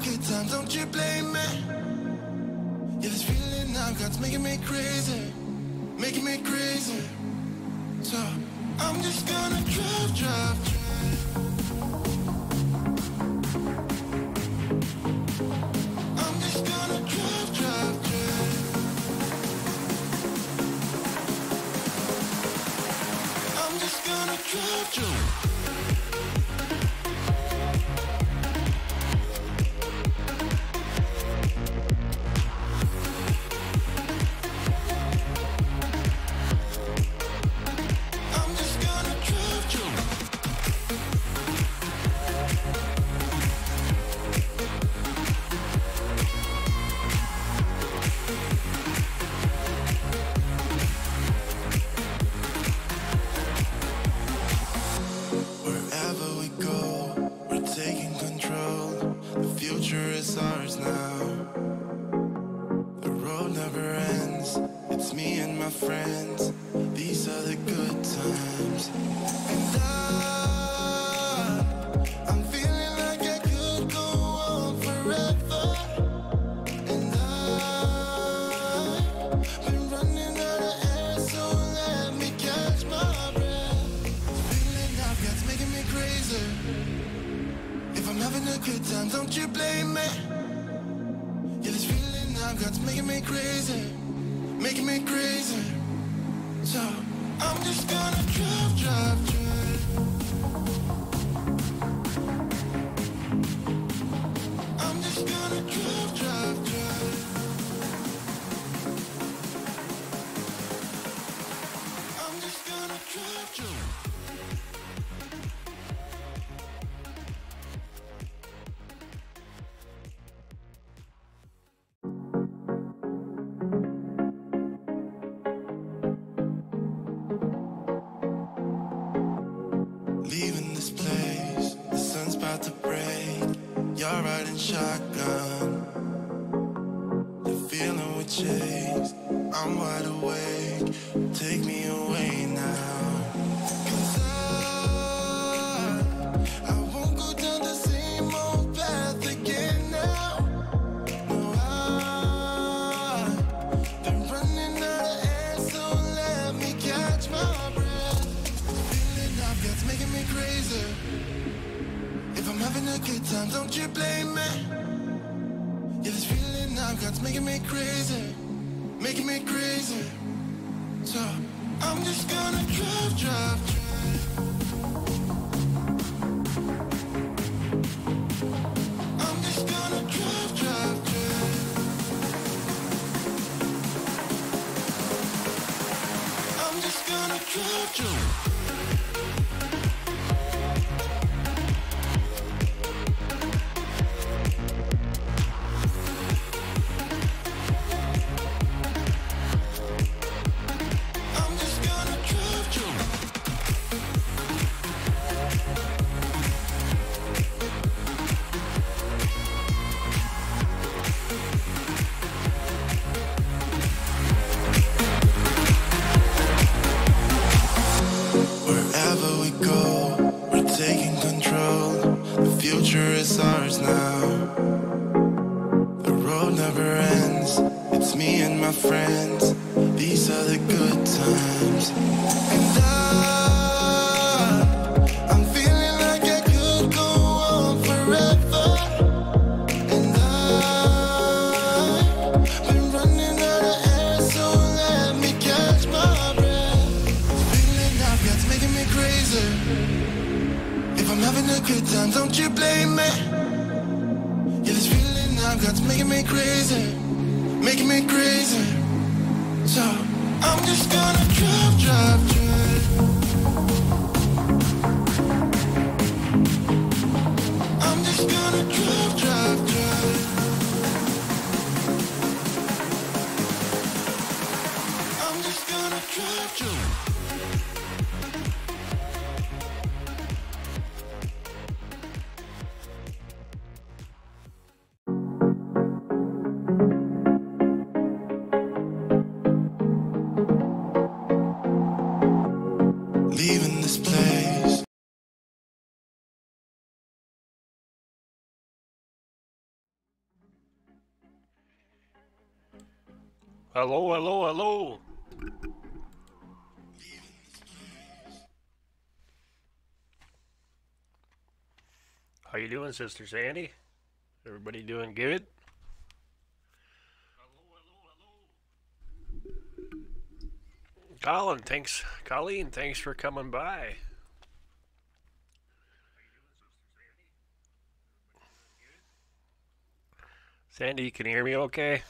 good times, don't you blame me. Yeah, this feeling I've got's making me crazy, making me crazy. So I'm just gonna drive. I'm just gonna drive. I'm just gonna drive. Don't you blame me. Yeah, this feeling I've got's making me crazy, making me crazy. So I'm just gonna drive. I'm just gonna drive. I'm just gonna drive. Leaving this place, the sun's about to break. You're riding shotgun, the feeling we chase. I'm wide awake, take me away now. 'Cause I won't go down the same old path again now. No, I've been running out of air, so let me catch my breath. It's making me crazy. If I'm having a good time, don't you blame me. Yeah, this feeling I've got's making me crazy, making me crazy. So I'm just gonna drive. I'm just gonna drive. I'm just gonna drive. It's ours now. The road never ends. It's me and my friends. These are the good times. And I'm feeling like I could go on forever. And I've been running out of air, so let me catch my breath. Feeling I've got's making me crazy. If I'm having a good time, don't you blame me. Yeah, this feeling I've got's making me crazy, making me crazy. So I'm just gonna drive. I'm just gonna drive. I'm just gonna drive. Hello, hello, hello. How you doing, Sister Sandy? Everybody doing good? Colleen, thanks for coming by. Sandy, you can hear me okay?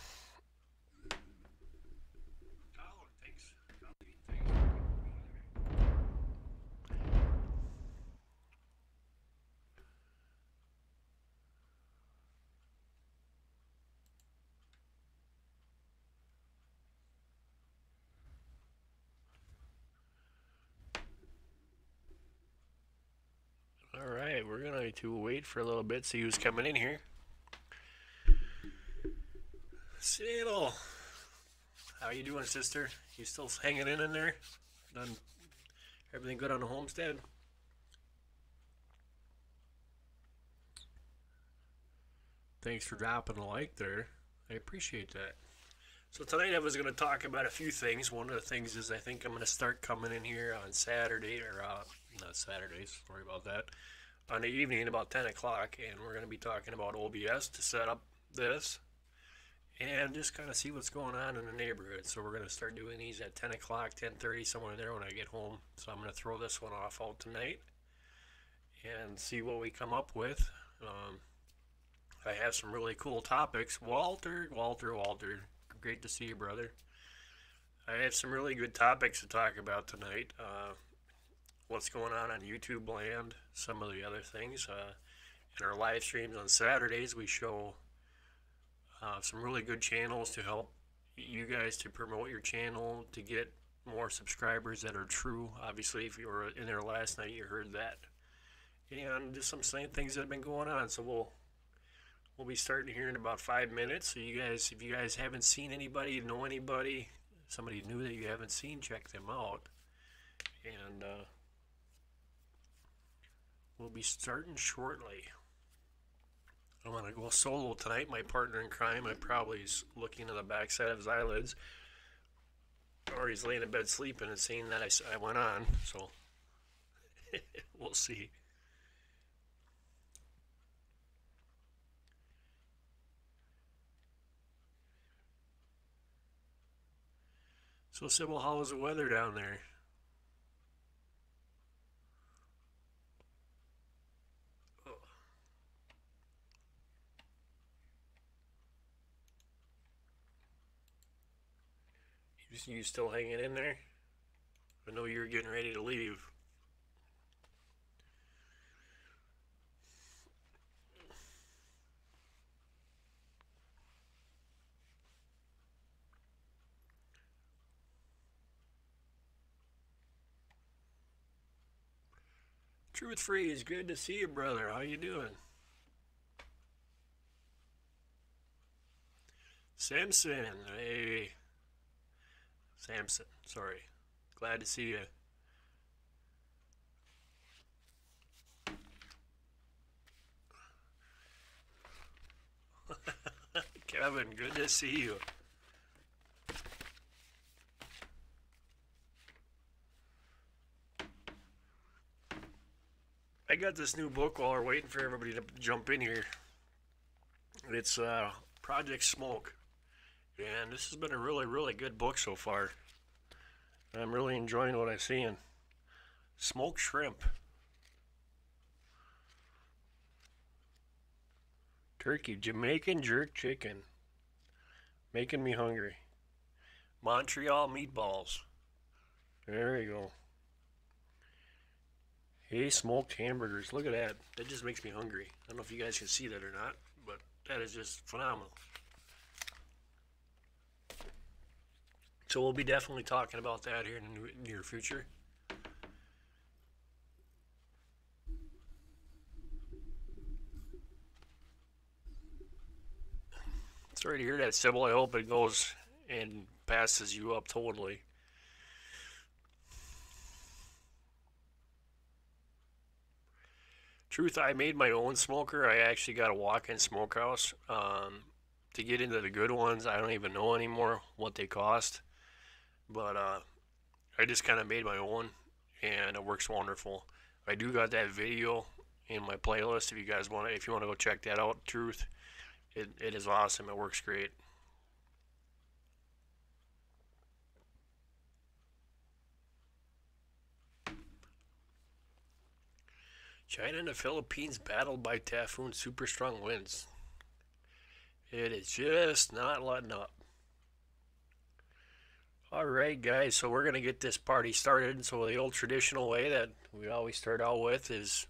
All right, we're going to wait for a little bit, see who's coming in here. Seattle, how you doing, sister? You still hanging in there? Done everything good on the homestead? Thanks for dropping a like there. I appreciate that. So tonight I was going to talk about a few things. One of the things is I think I'm going to start coming in here on Saturday, or not Saturdays, sorry about that, on the evening about 10 o'clock, and we're going to be talking about OBS to set up this and just kind of see what's going on in the neighborhood. So we're going to start doing these at 10 o'clock, 10:30, somewhere there when I get home. So I'm going to throw this one off out tonight and see what we come up with. I have some really cool topics. Walter, great to see you, brother. I have some really good topics to talk about tonight. What's going on YouTube land, some of the other things. In our live streams on Saturdays, we show some really good channels to help you guys to promote your channel to get more subscribers that are true. Obviously, if you were in there last night, you heard that. And just some same things that have been going on. So we'll be starting here in about 5 minutes. So you guys, if you guys haven't seen anybody, know anybody, somebody new that you haven't seen, check them out. And we'll be starting shortly. I'm going to go solo tonight. My partner in crime, I probably is looking at the backside of his eyelids, or he's laying in bed sleeping and seeing that I went on. So we'll see. So Sybil, how is the weather down there? Oh, you still hanging in there? I know you're getting ready to leave. Truth Freeze, good to see you, brother. How you doing? Samson, hey, Samson. Sorry, glad to see you. Kevin, good to see you. I got this new book while we're waiting for everybody to jump in here. It's Project Smoke. And this has been a really, really good book so far. I'm really enjoying what I'm seeing. Smoked shrimp. Turkey. Jamaican jerk chicken. Making me hungry. Montreal meatballs. There you go. Hey, smoked hamburgers. Look at that. That just makes me hungry. I don't know if you guys can see that or not, but that is just phenomenal. So we'll be definitely talking about that here in the near future. Sorry to hear that, Sybil. I hope it goes and passes you up totally. Truth, I made my own smoker. I actually got a walk-in smokehouse. to get into the good ones, I don't even know anymore what they cost. But I just kind of made my own, and it works wonderful. I do got that video in my playlist if you guys want to, if you want to go check that out. Truth, it is awesome. It works great. China and the Philippines battled by typhoon, super strong winds. It is just not letting up. Alright guys, so we're going to get this party started. So the old traditional way that we always start out with is,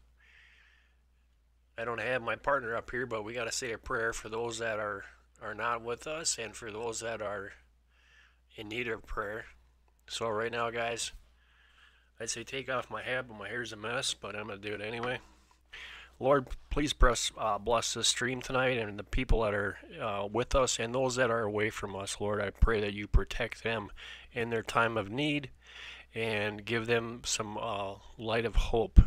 I don't have my partner up here, but we got to say a prayer for those that are not with us and for those that are in need of prayer. So right now guys, I'd say take off my hat, but my hair's a mess, but I'm going to do it anyway. Lord, please bless this stream tonight and the people that are with us and those that are away from us. Lord, I pray that you protect them in their time of need and give them some light of hope.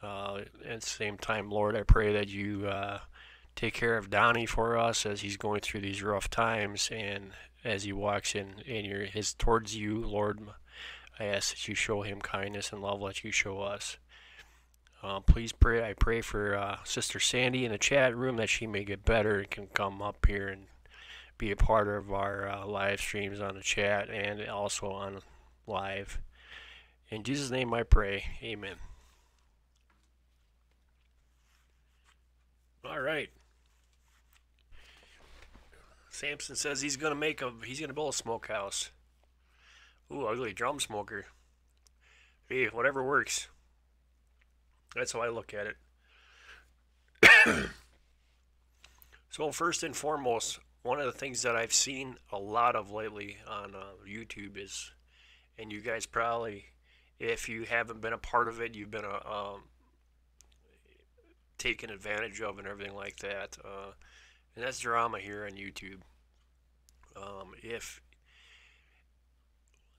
At the same time, Lord, I pray that you take care of Donnie for us as he's going through these rough times and as he walks in his towards you, Lord. I ask that you show him kindness and love like you show us. Please pray. I pray for Sister Sandy in the chat room that she may get better and can come up here and be a part of our live streams on the chat and also on live. In Jesus' name I pray. Amen. All right. Samson says he's gonna build a smokehouse. Ooh, ugly drum smoker. Hey, whatever works. That's how I look at it. So first and foremost, one of the things that I've seen a lot of lately on YouTube is, and you guys probably, if you haven't been a part of it, you've been taken advantage of and everything like that. And that's drama here on YouTube. If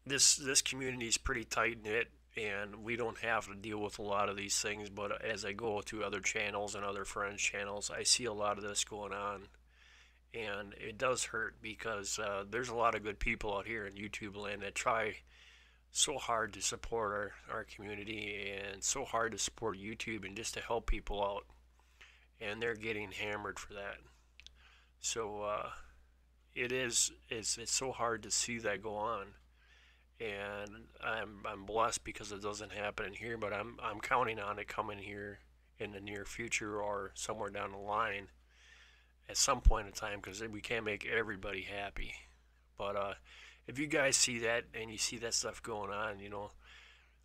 this community is pretty tight knit, and we don't have to deal with a lot of these things, but as I go to other channels and other friends' channels, I see a lot of this going on, and it does hurt because there's a lot of good people out here in YouTube land that try so hard to support our community and so hard to support YouTube and just to help people out, and they're getting hammered for that. So it's so hard to see that go on. And I'm blessed because it doesn't happen in here, but I'm counting on it coming here in the near future or somewhere down the line at some point in time, because we can't make everybody happy. But if you guys see that and you see that stuff going on,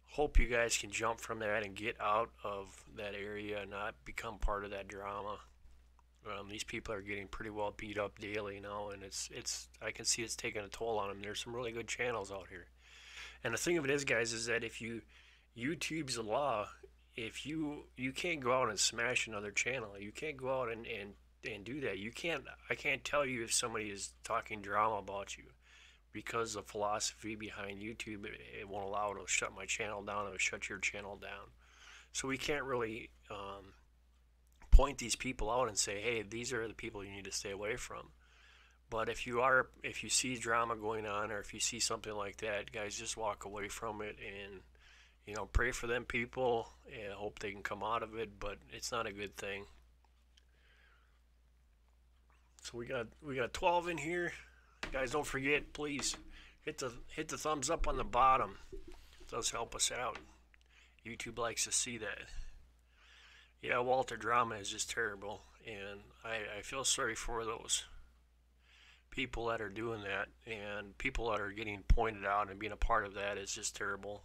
hope you guys can jump from that and get out of that area and not become part of that drama. These people are getting pretty well beat up daily now, and it's I can see it's taking a toll on them. There's some really good channels out here. And the thing of it is, guys, is that if YouTube's a law, if you can't go out and smash another channel, you can't go out and do that. I can't tell you if somebody is talking drama about you, because the philosophy behind YouTube, it won't allow it to shut my channel down, it'll shut your channel down. So we can't really point these people out and say, hey, these are the people you need to stay away from. But if you see drama going on, or if you see something like that, guys, just walk away from it and pray for them people and hope they can come out of it. But it's not a good thing. So we got 12 in here, guys. Don't forget, please hit the thumbs up on the bottom. It does help us out. YouTube likes to see that. Yeah, Walter, drama is just terrible, and I feel sorry for those people that are doing that, and people that are getting pointed out and being a part of that is just terrible.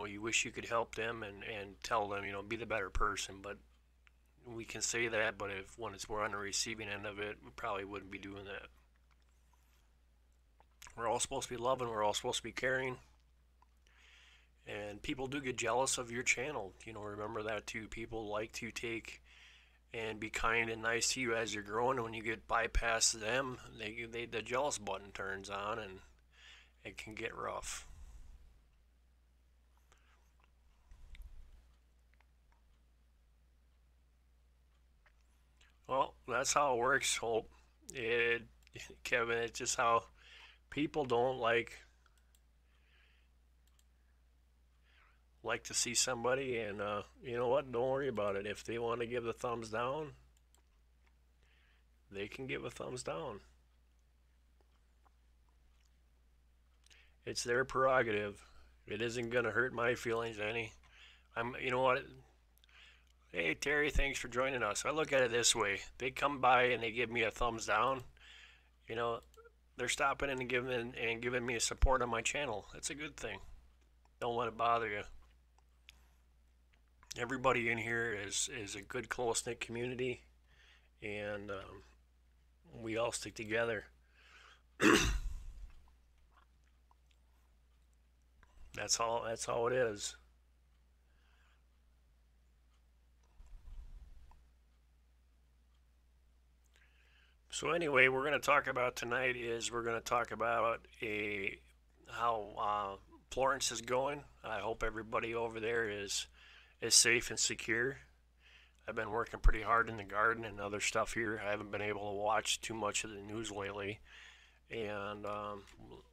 You wish you could help them and tell them, be the better person, but we can say that, but when we're on the receiving end of it, we probably wouldn't be doing that. We're all supposed to be loving, we're all supposed to be caring, and people do get jealous of your channel. Remember that too. People like to take and be kind and nice to you as you're growing, and when you get bypassed them, the jealous button turns on, and it can get rough. Well, that's how it works, Hope. It, Kevin, it's just how people don't like to see somebody, and you know what? Don't worry about it. If they want to give the thumbs down, they can give a thumbs down. It's their prerogative. It isn't gonna hurt my feelings any. You know what? Hey Terry, thanks for joining us. I look at it this way: they come by and they give me a thumbs down. You know, they're stopping and giving me a support on my channel. That's a good thing. Don't let it bother you. Everybody in here is a good close knit community, and we all stick together. That's all it is. So anyway, we're going to talk about tonight is we're going to talk about a how Florence is going. I hope everybody over there is safe and secure. I've been working pretty hard in the garden and other stuff here. I haven't been able to watch too much of the news lately. And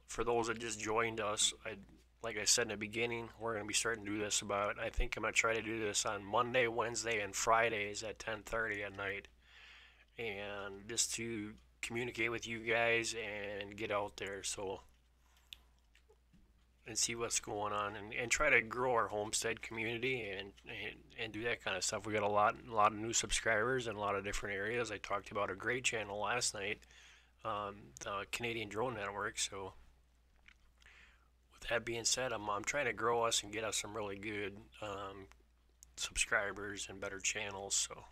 for those that just joined us, like I said in the beginning, we're going to be starting to do this about. I think I'm going to try to do this on Monday, Wednesday, and Fridays at 10:30 at night, and just to communicate with you guys and get out there and see what's going on and try to grow our homestead community and do that kind of stuff. We got a lot of new subscribers in a lot of different areas. I talked about a great channel last night, the Canadian Drone Network. So with that being said, I'm trying to grow us and get us some really good subscribers and better channels. So.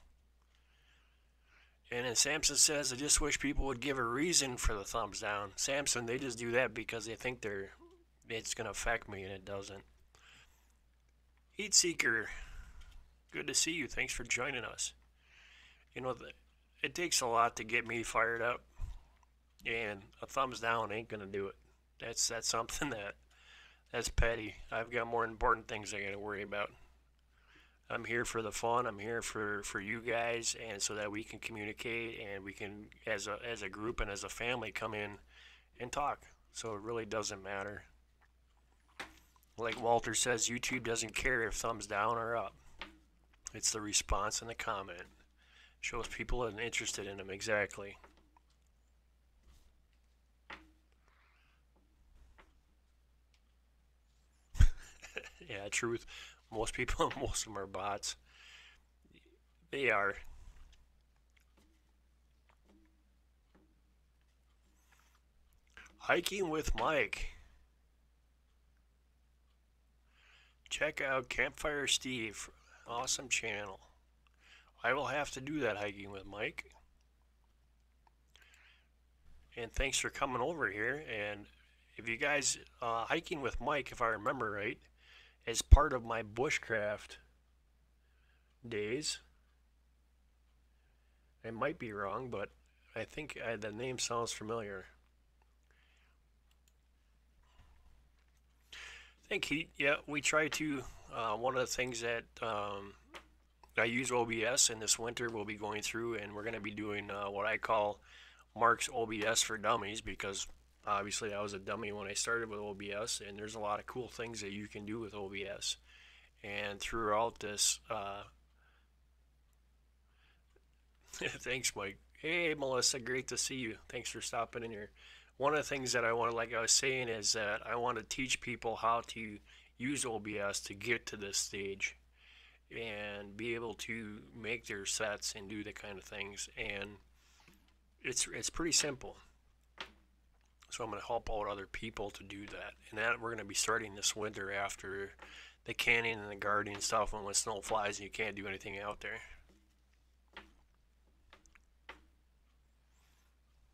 And then Samson says, I just wish people would give a reason for the thumbs down. Samson, they just do that because they think it's going to affect me, and it doesn't. Heat Seeker, good to see you. Thanks for joining us. You know, it takes a lot to get me fired up, and a thumbs down ain't going to do it. That's something that's petty. I've got more important things I got to worry about. I'm here for the fun. I'm here for you guys, and so that we can communicate and we can, as a group and as a family, come in and talk. So it really doesn't matter. Like Walter says, YouTube doesn't care if thumbs down or up. It's the response and the comment. Shows people are interested in them. Exactly. Yeah, truth. Most people, most of them are bots. They are. Hiking with Mike. Check out Campfire Steve. Awesome channel. I will have to do that hiking with Mike. And thanks for coming over here. And if you guys, hiking with Mike, if I remember right, is part of my bushcraft days. I might be wrong, but I think the name sounds familiar. Yeah, we try to. One of the things that I use OBS, and this winter we'll be going through, and we're going to be doing what I call Mark's OBS for Dummies, because obviously I was a dummy when I started with OBS, and there's a lot of cool things that you can do with OBS. And throughout this, thanks, Mike. Hey, Melissa, great to see you. Thanks for stopping in here. One of the things that I want to, like I was saying, is that I want to teach people how to use OBS to get to this stage and be able to make their sets and do the kind of things. And it's pretty simple. So I'm going to help out other people to do that. And that we're going to be starting this winter after the canning and the gardening stuff, and when snow flies and you can't do anything out there.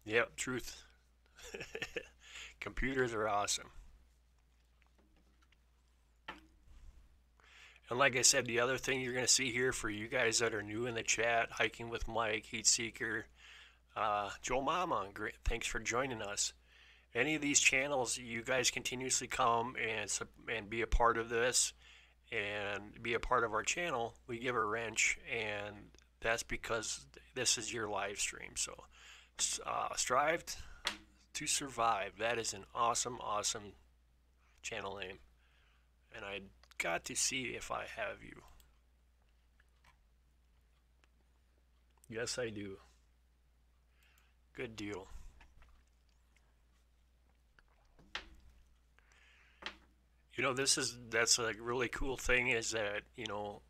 Yep, truth. Computers are awesome. And like I said, the other thing you're going to see here for you guys that are new in the chat, Hiking with Mike, Heat Seeker, Joe Mama, great, thanks for joining us. Any of these channels, you guys continuously come and be a part of this and be a part of our channel. We give a wrench, and That's because this is your live stream. So strive to survive. That is an awesome, awesome channel name. And I got to see if I have you. Yes, I do. Good deal. You know, that's a really cool thing is that, you know,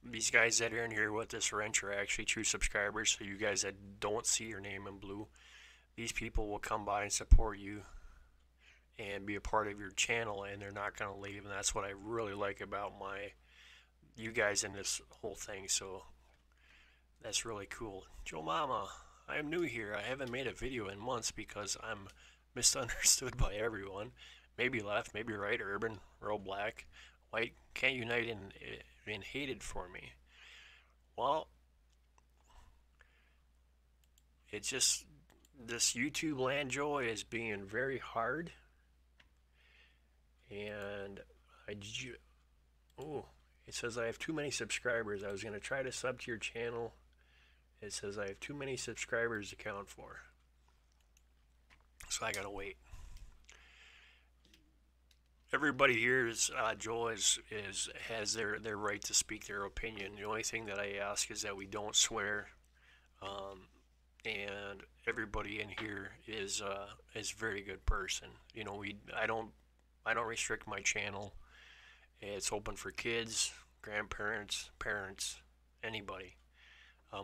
these guys that are in here with this wrench are actually true subscribers. So you guys that don't see your name in blue, these people will come by and support you and be a part of your channel, and they're not going to leave. And that's what I really like about you guys in this whole thing. So that's really cool. Joe Mama, I am new here. I haven't made a video in months because I'm misunderstood by everyone. Maybe left, maybe right, urban, rural, black, white, can't unite and hated for me. Well, it's just this YouTube land, Joy, is being very hard. And oh, it says I have too many subscribers. I was going to try to sub to your channel. It says I have too many subscribers to count for. So I got to wait. Everybody here is Joel has their right to speak their opinion. The only thing that I ask is that we don't swear, and everybody in here is a very good person. You know, I don't restrict my channel. It's open for kids, grandparents, parents, anybody.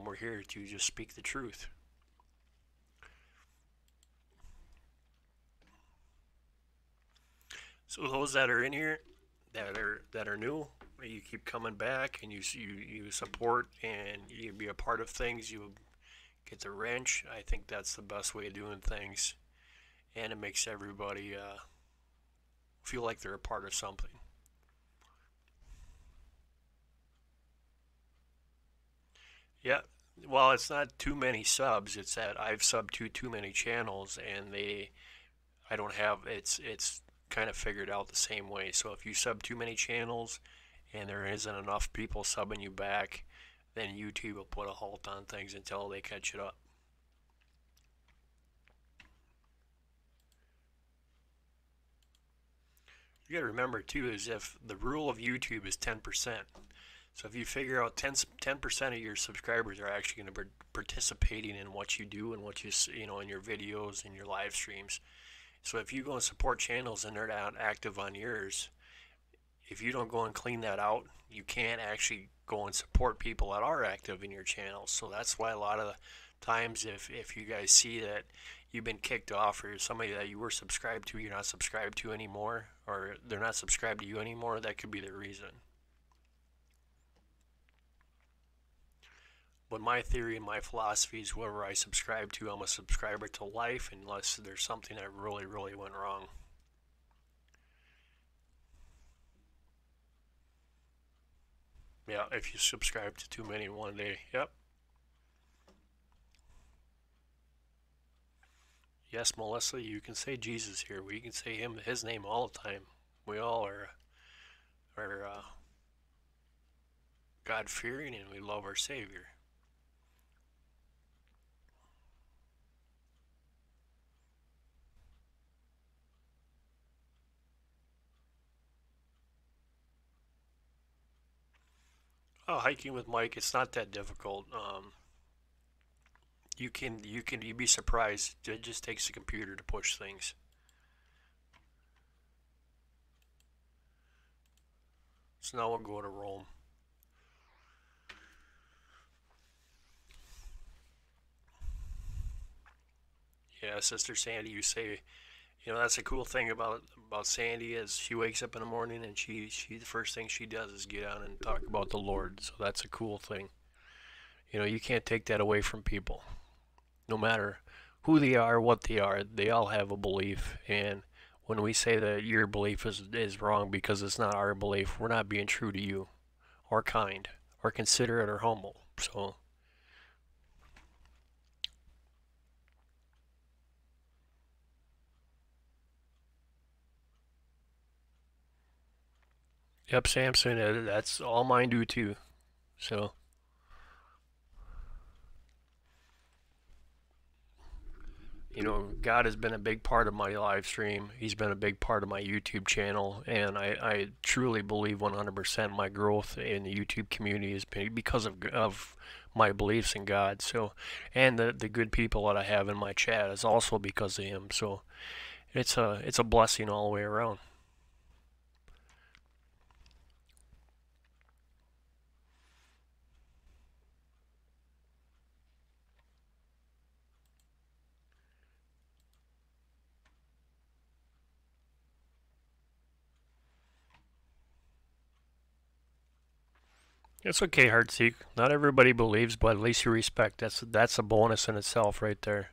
We're here to just speak the truth. So those that are in here, that are new, you keep coming back and you support and you be a part of things. You get the wrench. I think that's the best way of doing things, and it makes everybody feel like they're a part of something. Yeah, well, it's not too many subs. It's that I've subbed to too many channels, and I don't have it's kind of figured out the same way. So if you sub too many channels and there isn't enough people subbing you back, then YouTube will put a halt on things until they catch it up. You got to remember too is if the rule of YouTube is 10%. So if you figure out 10% of your subscribers are actually going to be participating in what you do and what you know in your videos and your live streams. So if you go and support channels and they're not active on yours, if you don't go and clean that out, you can't actually go and support people that are active in your channels. So that's why a lot of the times if you guys see that you've been kicked off or somebody that you were subscribed to, you're not subscribed to anymore, or they're not subscribed to you anymore, that could be the reason. But my theory and my philosophy is whoever I subscribe to, I'm a subscriber to life unless there's something that really, really went wrong. Yeah, if you subscribe to too many in one day. Yep. Yes, Melissa, you can say Jesus here. We can say his name all the time. We all are God-fearing and we love our Savior. Oh, hiking with Mike, it's not that difficult. You'd be surprised. It just takes a computer to push things. So now we'll go to Rome. Yeah, Sister Sandy, you say, you know, that's a cool thing about Sandy is she wakes up in the morning and she the first thing she does is get on and talk about the Lord. So that's a cool thing. You know, you can't take that away from people. No matter who they are, what they all have a belief. And when we say that your belief is wrong because it's not our belief, we're not being true to you, or kind, or considerate, or humble. So, yep, Samson, that's all mine do too. So, God has been a big part of my live stream. He's been a big part of my YouTube channel, and I truly believe 100% my growth in the YouTube community has been because of my beliefs in God. So, and the good people that I have in my chat is also because of Him. So, it's a blessing all the way around. It's okay, Heartseek. Not everybody believes, but at least you respect. That's a bonus in itself, right there.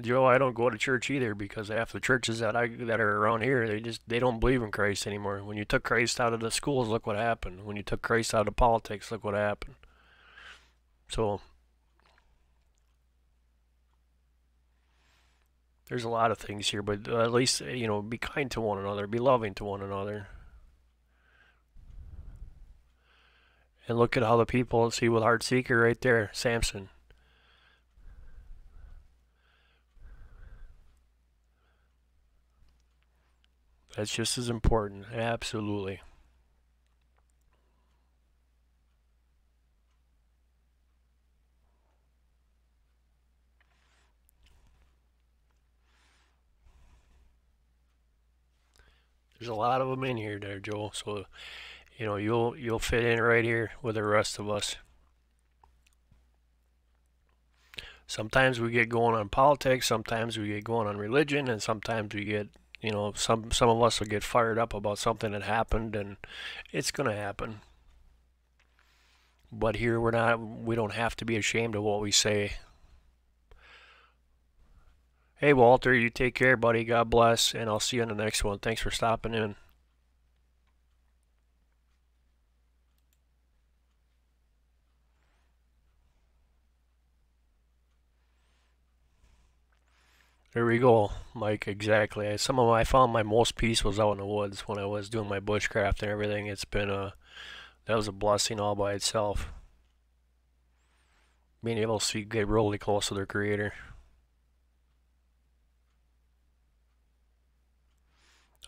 Joe, I don't go to church either because half the churches that are around here, they don't believe in Christ anymore. When you took Christ out of the schools, look what happened. When you took Christ out of politics, look what happened. So there's a lot of things here, but at least be kind to one another, be loving to one another, and look at how the people see with Heartseeker right there, Samson. That's just as important, absolutely. There's a lot of them in here, there, Joel. So you'll fit in right here with the rest of us. Sometimes we get going on politics, sometimes we get going on religion, and sometimes we get, some of us will get fired up about something that happened, and it's gonna happen. But here we don't have to be ashamed of what we say. Hey Walter, you take care, buddy. God bless, and I'll see you in the next one. Thanks for stopping in. There we go, Mike. Exactly. I found my most peace was out in the woods when I was doing my bushcraft and everything. That was a blessing all by itself. Being able to get really close to their creator.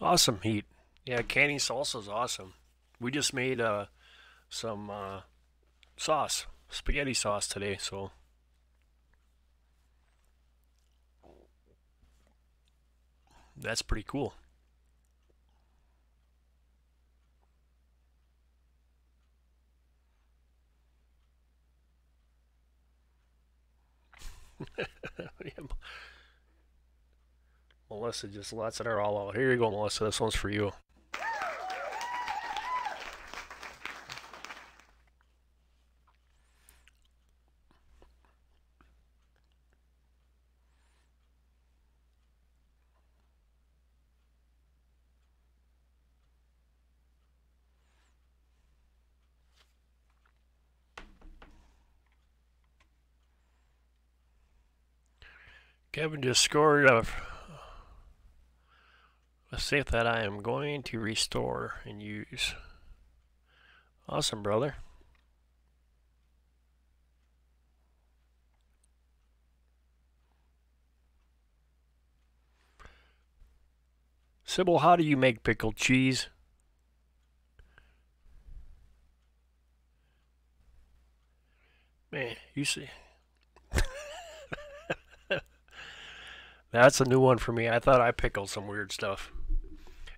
Awesome heat. Yeah, canning salsa is awesome. We just made some sauce, spaghetti sauce today, so that's pretty cool. Melissa just lets it all out. Here you go, Melissa. This one's for you. Kevin just scored a safe that I am going to restore and use. Awesome, brother. Sybil, how do you make pickled cheese? Man, you see. That's a new one for me. I thought I pickled some weird stuff.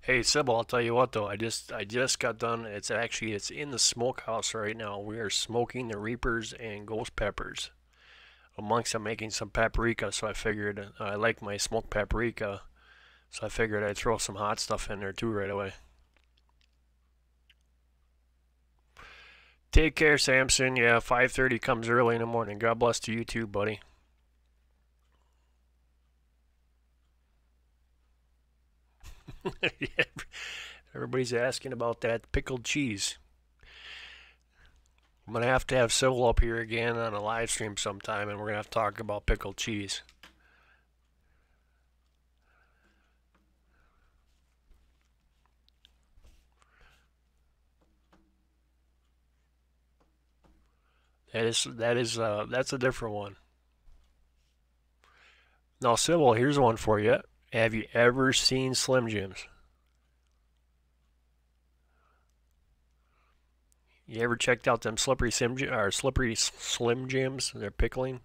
Hey Sybil, I'll tell you what though. I just got done. It's in the smokehouse right now. We are smoking the reapers and ghost peppers. Amongst I'm making some paprika, so I figured I like my smoked paprika, so I figured I'd throw some hot stuff in there too right away. Take care, Samson. Yeah, 5:30 comes early in the morning. God bless to you too, buddy. Yeah, everybody's asking about that pickled cheese. I'm gonna have to have Sybil up here again on a live stream sometime, and we're gonna have to talk about pickled cheese. That's a different one. Now, Sybil, here's one for you. Have you ever seen Slim Jims? You ever checked out them slippery Slim Jims? They're pickling.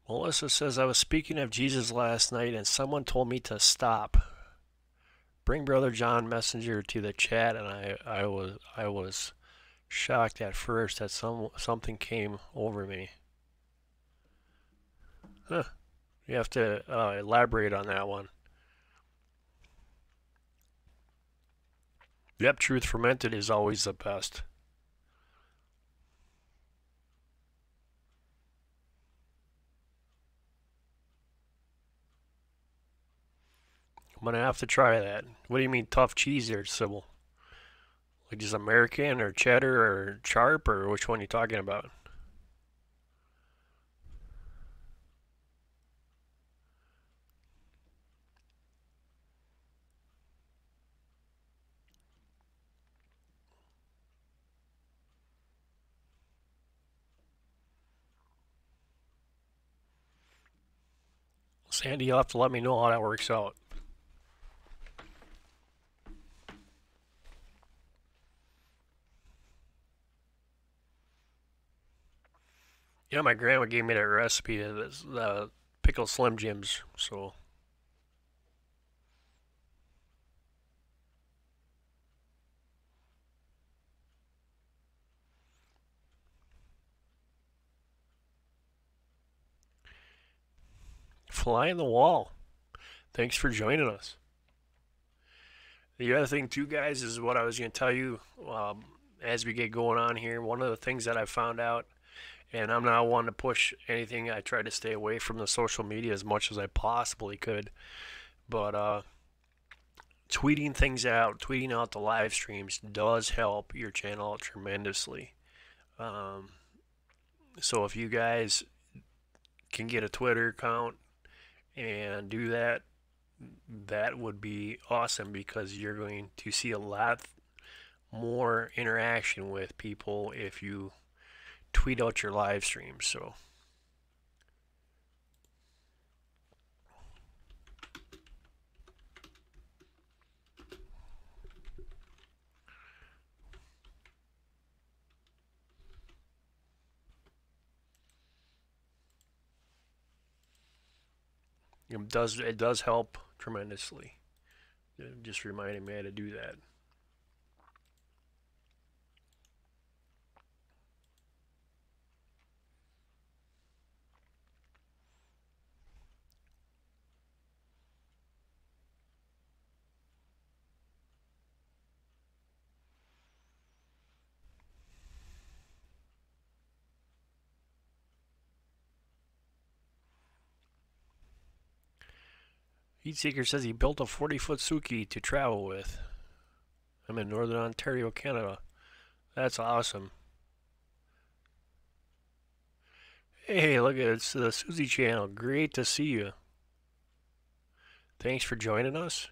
Melissa says, I was speaking of Jesus last night and someone told me to stop. Bring Brother John Messenger to the chat, and I was shocked at first that something came over me. Huh. You have to elaborate on that one. Yep, Truth Fermented is always the best. I'm gonna have to try that. What do you mean tough cheese there, Sybil? Like just American or cheddar or sharp, or which one are you talking about? Sandy, you'll have to let me know how that works out. Yeah, my grandma gave me that recipe of the pickled Slim Jims, so fly in the wall. Thanks for joining us. The other thing, too, guys, is what I was going to tell you as we get going on here. One of the things that I found out, and I'm not one to push anything. I try to stay away from the social media as much as I possibly could. But tweeting things out, tweeting out the live streams does help your channel tremendously. So if you guys can get a Twitter account and do that, that would be awesome because you're going to see a lot more interaction with people if you tweet out your live streams. So it does help tremendously. It just reminded me how to do that. Heatseeker says he built a 40-foot Suki to travel with. I'm in Northern Ontario, Canada. That's awesome. Hey, look at it. It's the Susie channel. Great to see you. Thanks for joining us.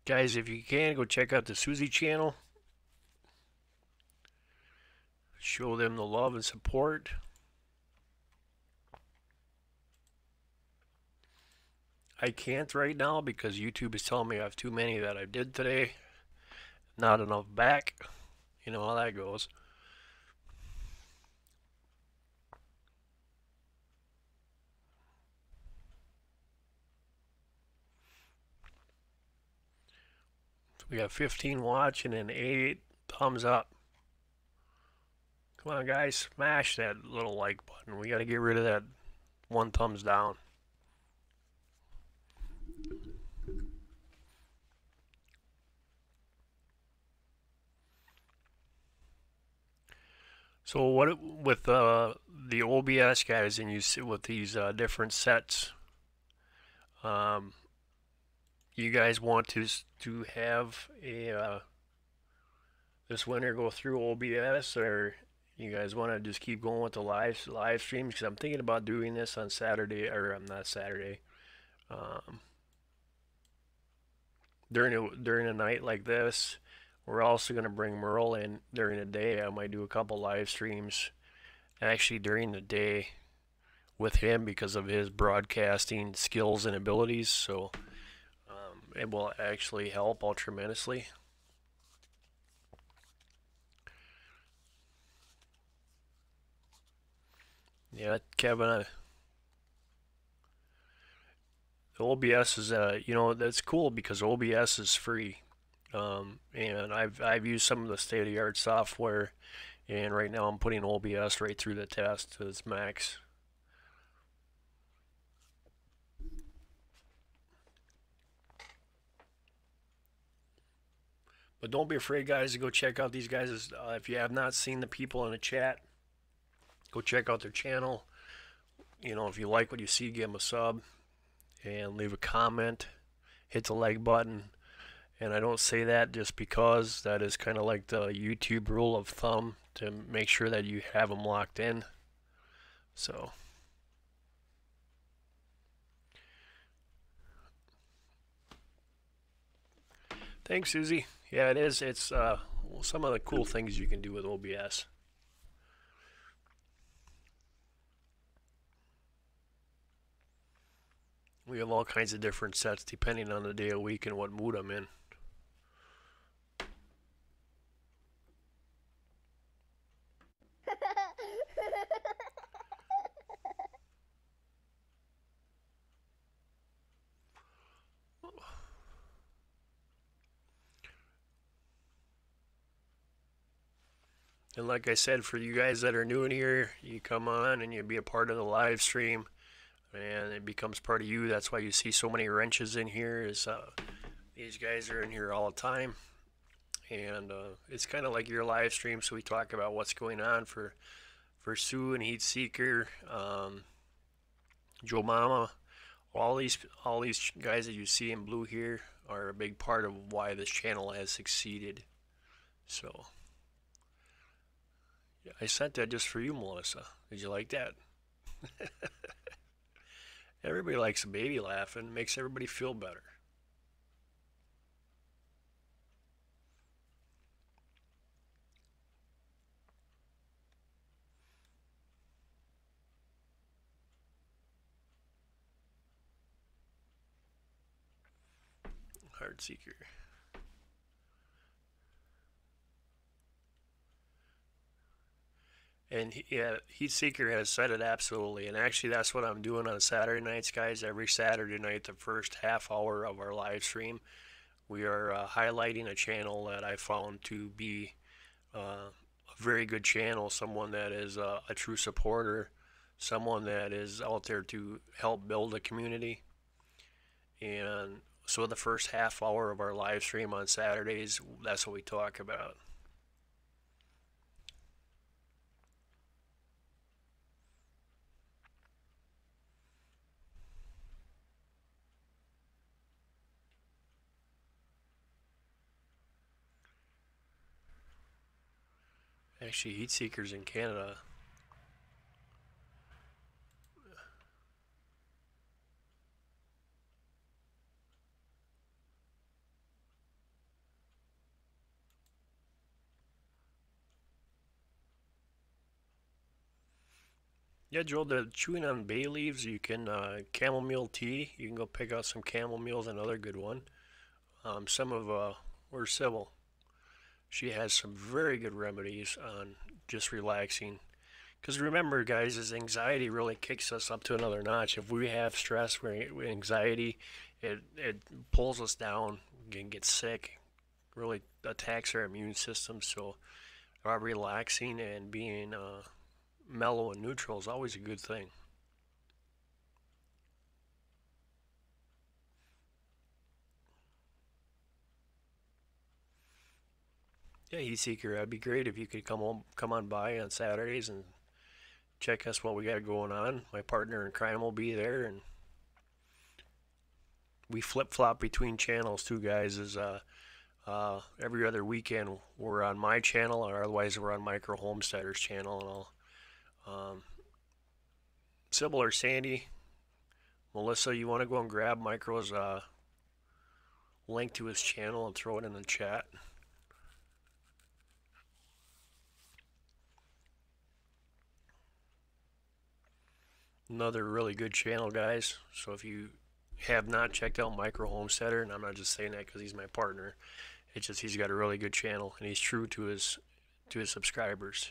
Guys, if you can, go check out the Susie channel. Show them the love and support. I can't right now because YouTube is telling me I have too many that I did today. Not enough back. You know how that goes. So we got 15 watching and 8 thumbs up. Come on, guys, smash that little like button. We got to get rid of that one thumbs down. So what with the OBS guys, and you see with these different sets, You guys want to have a this winter go through OBS, or you guys want to just keep going with the live streams? Because I'm thinking about doing this on Saturday, or I'm not Saturday. Um, during a night like this, we're also going to bring Merle in during the day. I might do a couple live streams actually during the day with him because of his broadcasting skills and abilities. So it will actually help out tremendously. Yeah, Kevin, the OBS is that's cool because OBS is free, and I've used some of the state of the art software, and right now I'm putting OBS right through the test to its max. But don't be afraid, guys, to go check out these guys. If you have not seen the people in the chat, go check out their channel. If you like what you see, give them a sub and leave a comment. Hit the like button. And I don't say that just because that is kind of like the YouTube rule of thumb to make sure that you have them locked in. So, thanks, Susie. Yeah, it is. It's some of the cool things you can do with OBS. We have all kinds of different sets depending on the day of week and what mood I'm in. And like I said, for you guys that are new in here, you come on and you be a part of the live stream, and it becomes part of you. That's why you see so many wrenches in here. These guys are in here all the time, and it's kind of like your live stream. So we talk about what's going on for Sue and Heat Seeker, Joe Mama, all these guys that you see in blue here are a big part of why this channel has succeeded. So. I sent that just for you, Melissa. Did you like that? Everybody likes a baby laughing. It makes everybody feel better. Heart Seeker. And yeah, Heat Seeker has said it absolutely. And actually, that's what I'm doing on Saturday nights, guys. Every Saturday night, the first half hour of our live stream, we are highlighting a channel that I found to be a very good channel, someone that is a true supporter, someone that is out there to help build a community. And so the first half hour of our live stream on Saturdays, that's what we talk about. Actually, Heat Seeker's in Canada. Yeah, Joel, the chewing on bay leaves, you can, chamomile tea, you can go pick out some chamomile's another good one. Where's Sybil? She has some very good remedies on just relaxing. Because remember, guys, is anxiety really kicks us up to another notch. If we have stress, anxiety, it pulls us down, can get sick, really attacks our immune system. So, relaxing and being mellow and neutral is always a good thing. Yeah, Heat Seeker, that'd be great if you could come on by on Saturdays and check us what we got going on. My partner in crime will be there, and we flip-flop between channels too, guys. Is every other weekend we're on my channel, or otherwise we're on Micro Homesteader's channel, and I'll Sybil or Sandy, Melissa, you want to go and grab Micro's link to his channel and throw it in the chat? Another really good channel, guys. So if you have not checked out Micro Homesteader, and I'm not just saying that because he's my partner, it's just he's got a really good channel and he's true to his subscribers.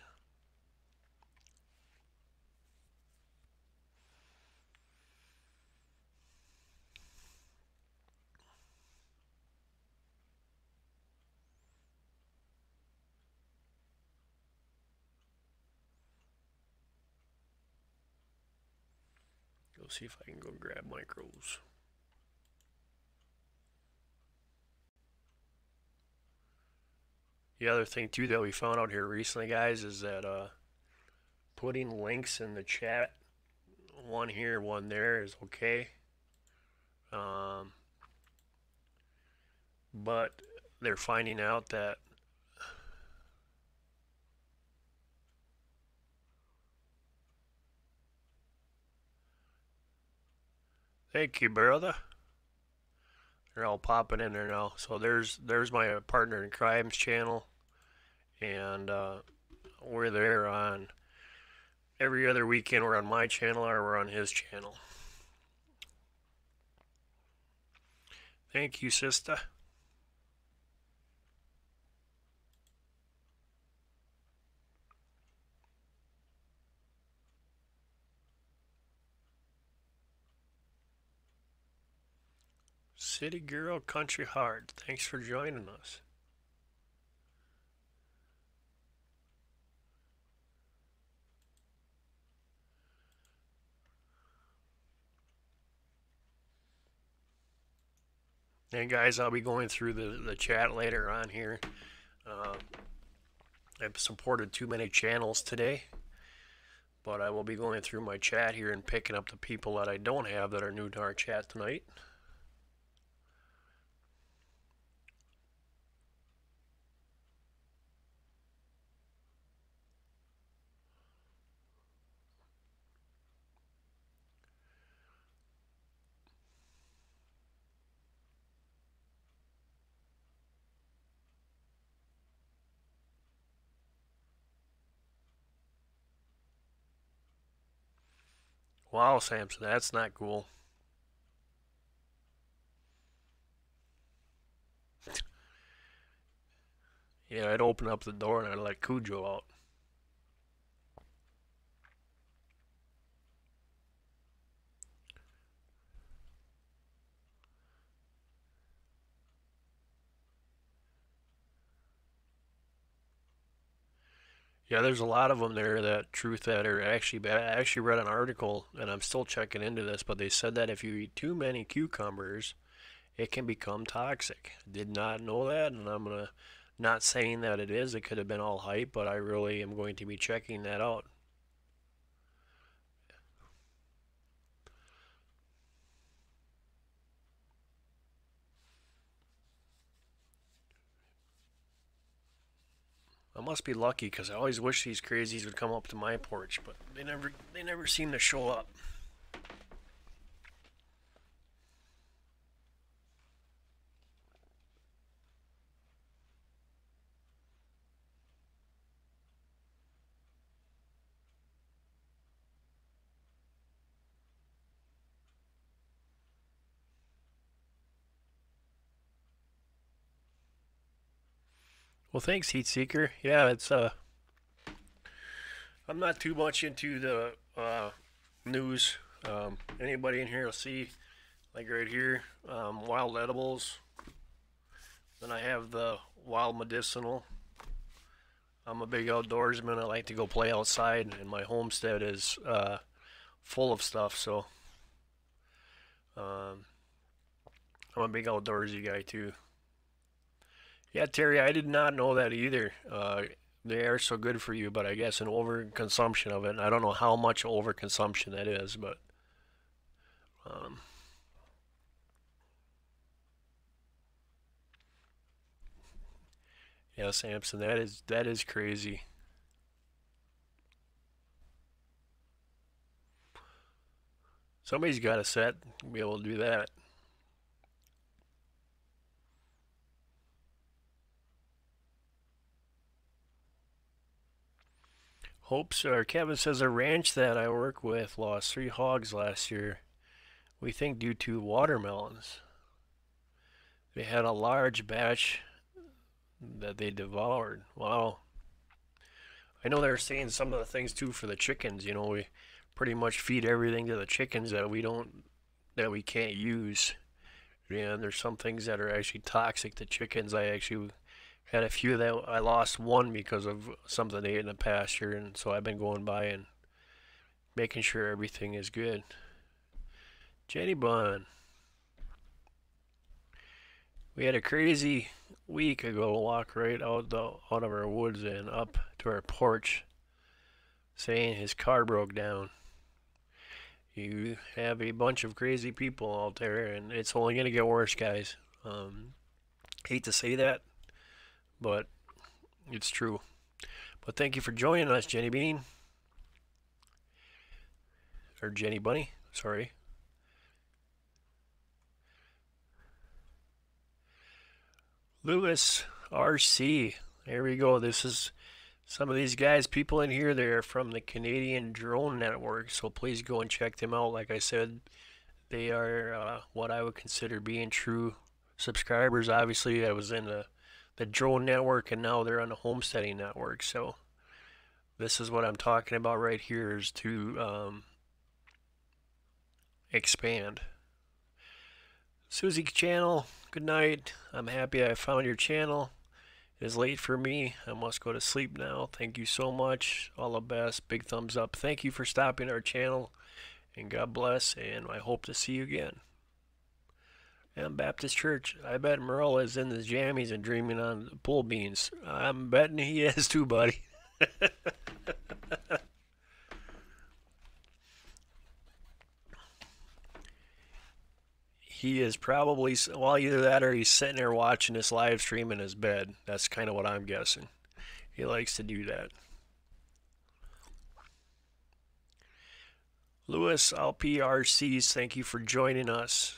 Go see if I can go grab Micros. The other thing too that we found out here recently, guys, is that putting links in the chat, one here, one there, is okay. But they're finding out that thank you, brother. They're all popping in there now. So there's my partner in crime's channel, and we're there on every other weekend. We're on my channel or we're on his channel. Thank you, sister. City Girl Country Heart, thanks for joining us. And guys, I'll be going through the chat later on here. I've supported too many channels today, but I will be going through my chat here and picking up the people that I don't have that are new to our chat tonight. Wow, Samson, that's not cool. Yeah, I'd open up the door and I'd let Cujo out. Yeah, there's a lot of them there that are actually bad. I actually read an article, and I'm still checking into this, but they said that if you eat too many cucumbers, it can become toxic. Did not know that, and I'm not saying that it is. It could have been all hype, but I really am going to be checking that out. I must be lucky because I always wish these crazies would come up to my porch, but they never seem to show up. Well, thanks, Heat Seeker. Yeah, it's I'm not too much into the news. Anybody in here will see, like right here, wild edibles. Then I have the wild medicinal. I'm a big outdoorsman. I like to go play outside, and my homestead is full of stuff. So I'm a big outdoorsy guy too. Yeah, Terry, I did not know that either. They are so good for you, but I guess an overconsumption of it, and I don't know how much overconsumption that is, but Yeah, Samson, that is crazy. Somebody's got a set to be able to do that. Hopes or Kevin says a ranch that I work with lost 3 hogs last year. We think due to watermelons. They had a large batch that they devoured. Wow. I know they're saying some of the things too for the chickens. You know, we pretty much feed everything to the chickens that we can't use. And there's some things that are actually toxic to chickens. I actually had a few that I lost one because of something they ate in the pasture, and so I've been going by and making sure everything is good. Jenny Bun. We had a crazy week ago walk right out of our woods and up to our porch saying his car broke down. You have a bunch of crazy people out there, and it's only going to get worse, guys. Hate to say that, but it's true. But thank you for joining us, Jenny Bean. Or Jenny Bunny, sorry. Lewis RC. There we go. This is some of these guys, people in here, they're from the Canadian Drone Network, so please go and check them out. Like I said, they are what I would consider being true subscribers. Obviously, I was in the Drone Network, and now they're on the Homesteading Network, so this is what I'm talking about right here, is to expand. Susie channel, good night. I'm happy I found your channel. It is late for me. I must go to sleep now. Thank you so much. All the best. Big thumbs up. Thank you for stopping our channel. And God bless. And I hope to see you again. And Baptist Church. I bet Merle is in the jammies and dreaming on bull beans. I'm betting he is too, buddy. He is probably, well, either that or he's sitting there watching this live stream in his bed. That's kind of what I'm guessing. He likes to do that. Lewis LPRCs, thank you for joining us.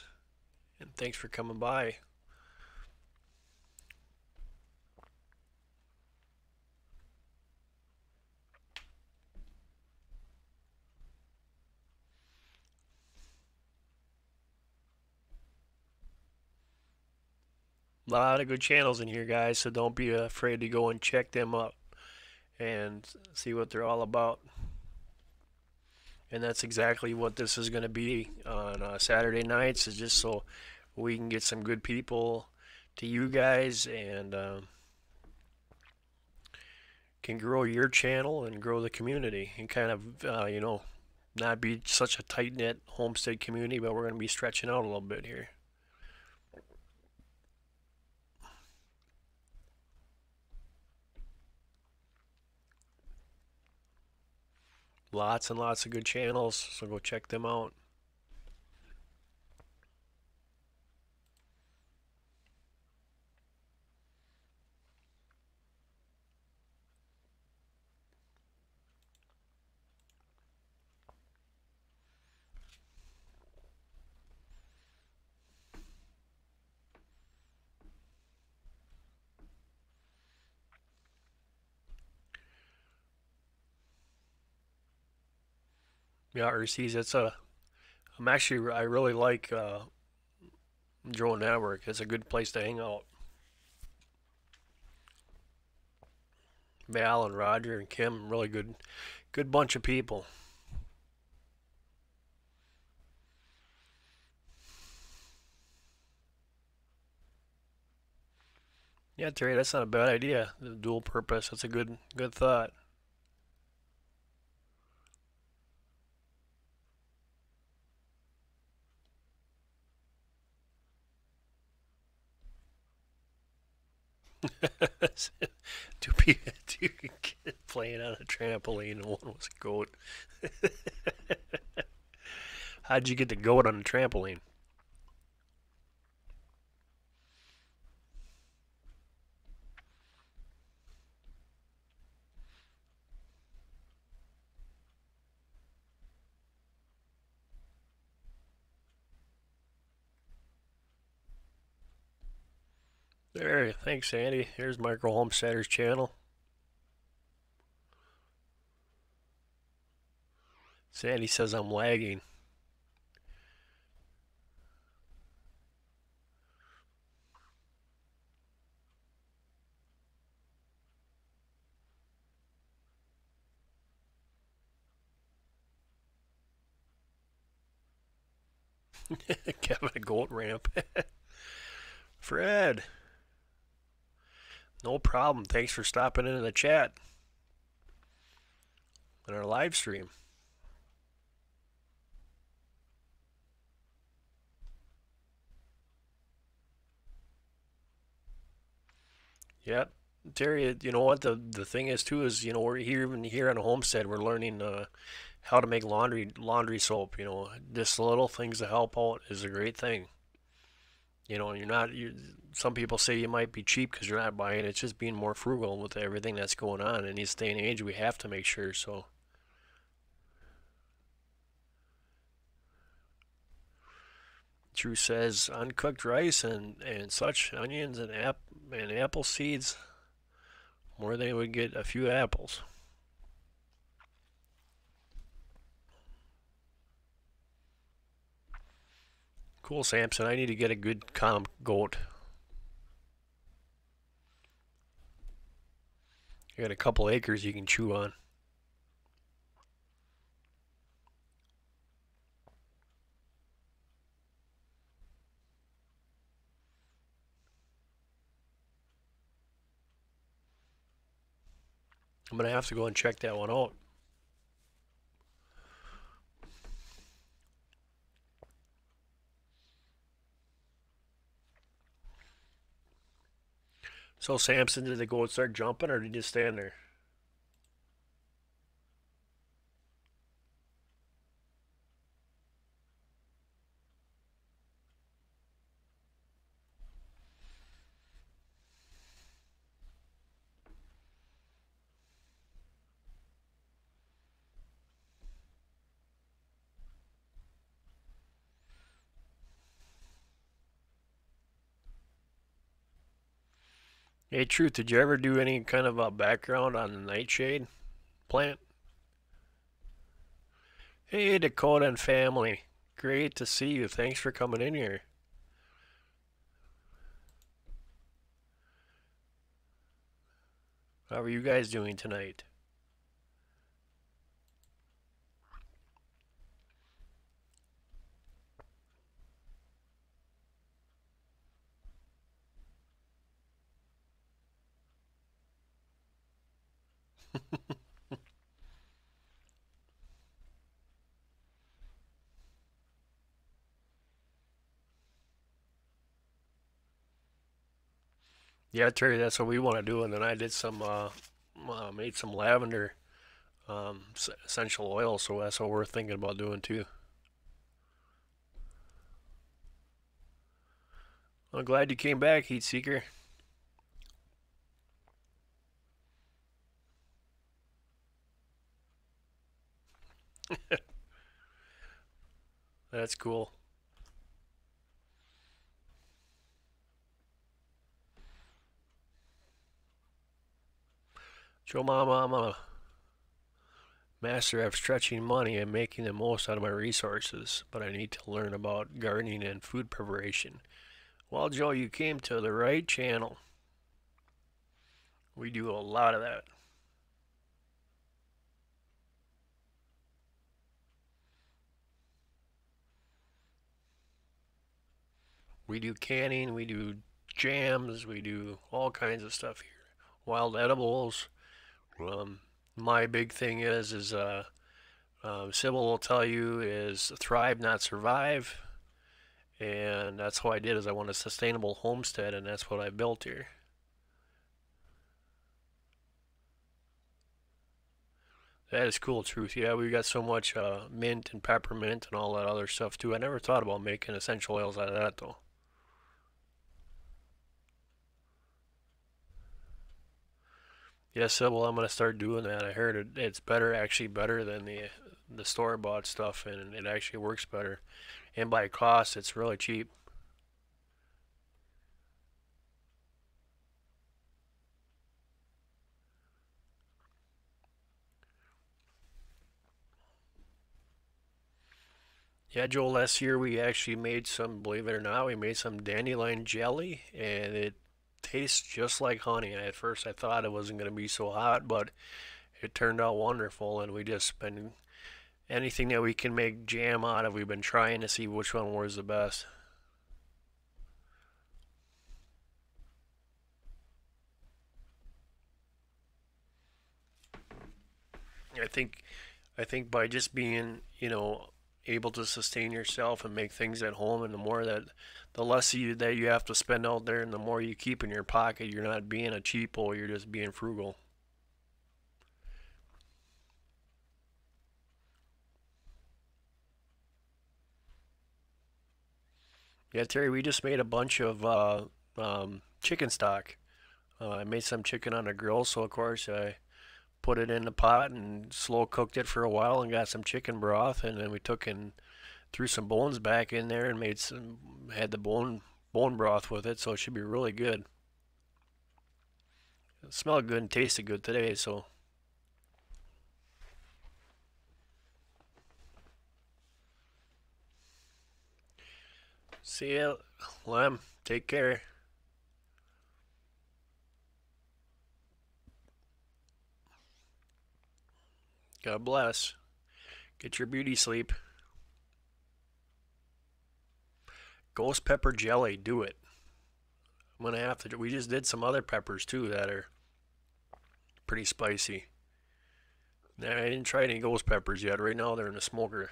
And thanks for coming by. A lot of good channels in here, guys, so don't be afraid to go and check them up and see what they're all about. And that's exactly what this is going to be on Saturday nights, is just so we can get some good people to you guys and can grow your channel and grow the community and kind of, you know, not be such a tight-knit homestead community, but we're going to be stretching out a little bit here. Lots and lots of good channels, so go check them out. Yeah, RCs, I really like Drone Network. It's a good place to hang out. Val and Roger and Kim, really good bunch of people. Yeah, Terry, that's not a bad idea. The dual purpose, that's a good thought. Two kids playing on a trampoline and one was a goat. How'd you get the goat on the trampoline? There, thanks, Sandy. Here's Micro Homesteader's channel. Sandy says I'm lagging. Kevin, a goat ramp. Fred, no problem. Thanks for stopping in the chat on our live stream. Yep. Terry, you know what the thing is too is we're here on Homestead we're learning how to make laundry soap. Just little things to help out is a great thing. You're not you. Some people say you might be cheap because you're not buying. It's just being more frugal with everything that's going on in this day and age. We have to make sure. So Drew says uncooked rice and such onions and apple seeds. More they would get a few apples. Cool, Samson. I need to get a good calm goat. You got a couple acres you can chew on. I'm going to have to go and check that one out. So, Samson, did the goat start jumping or did you stand there? Hey, Truth, did you ever do any kind of a background on the nightshade plant? Hey, Dakota and family. Great to see you. Thanks for coming in here. How are you guys doing tonight? Yeah, Terry, that's what we want to do. And then I did made some lavender essential oil, so that's what we're thinking about doing too. I'm glad you came back, Heat Seeker. That's cool. Joe Mama, I'm a master of stretching money and making the most out of my resources, but I need to learn about gardening and food preparation. Well, Joe, you came to the right channel. We do a lot of that. We do canning, we do jams, we do all kinds of stuff here. Wild edibles. My big thing is Sybil will tell you is thrive, not survive. And that's what I did is I want a sustainable homestead, and that's what I built here. That is cool, Truth. Yeah, we got so much mint and peppermint and all that other stuff too. I never thought about making essential oils out of that though. Yes, Sybil, I'm gonna start doing that. I heard it's actually better than the store-bought stuff, and it actually works better. And by cost, it's really cheap. Yeah, Joe, last year we actually made some, believe it or not, we made some dandelion jelly, and it tastes just like honey. At first I thought it wasn't going to be so hot, but it turned out wonderful, and we just been anything that we can make jam out of, we've been trying to see which one was the best. I think I think by just being, able to sustain yourself and make things at home, and the less that you have to spend out there, and the more you keep in your pocket, you're not being a cheapo, you're just being frugal. Yeah, Terry, we just made a bunch of chicken stock. I made some chicken on the grill, so of course I put it in the pot and slow cooked it for a while and got some chicken broth, and then we took and threw some bones back in there and had the bone broth with it, so it should be really good. It smelled good and tasted good today, so see ya, Lem. Take care. God bless. Get your beauty sleep. Ghost pepper jelly, do it. I'm gonna have to. We just did some other peppers too that are pretty spicy. Nah, I didn't try any ghost peppers yet. Right now they're in the smoker.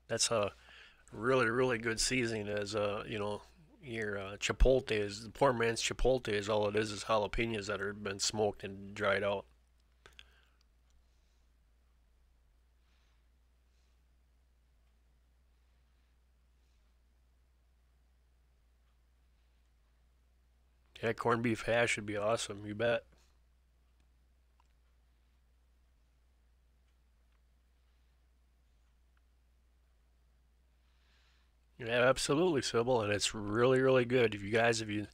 That's a really, really good seasoning as your chipotle is. The poor man's chipotle is all it is jalapenos that have been smoked and dried out. Yeah, corned beef hash would be awesome. You bet. Yeah, absolutely, Sybil, and it's really, really good. If you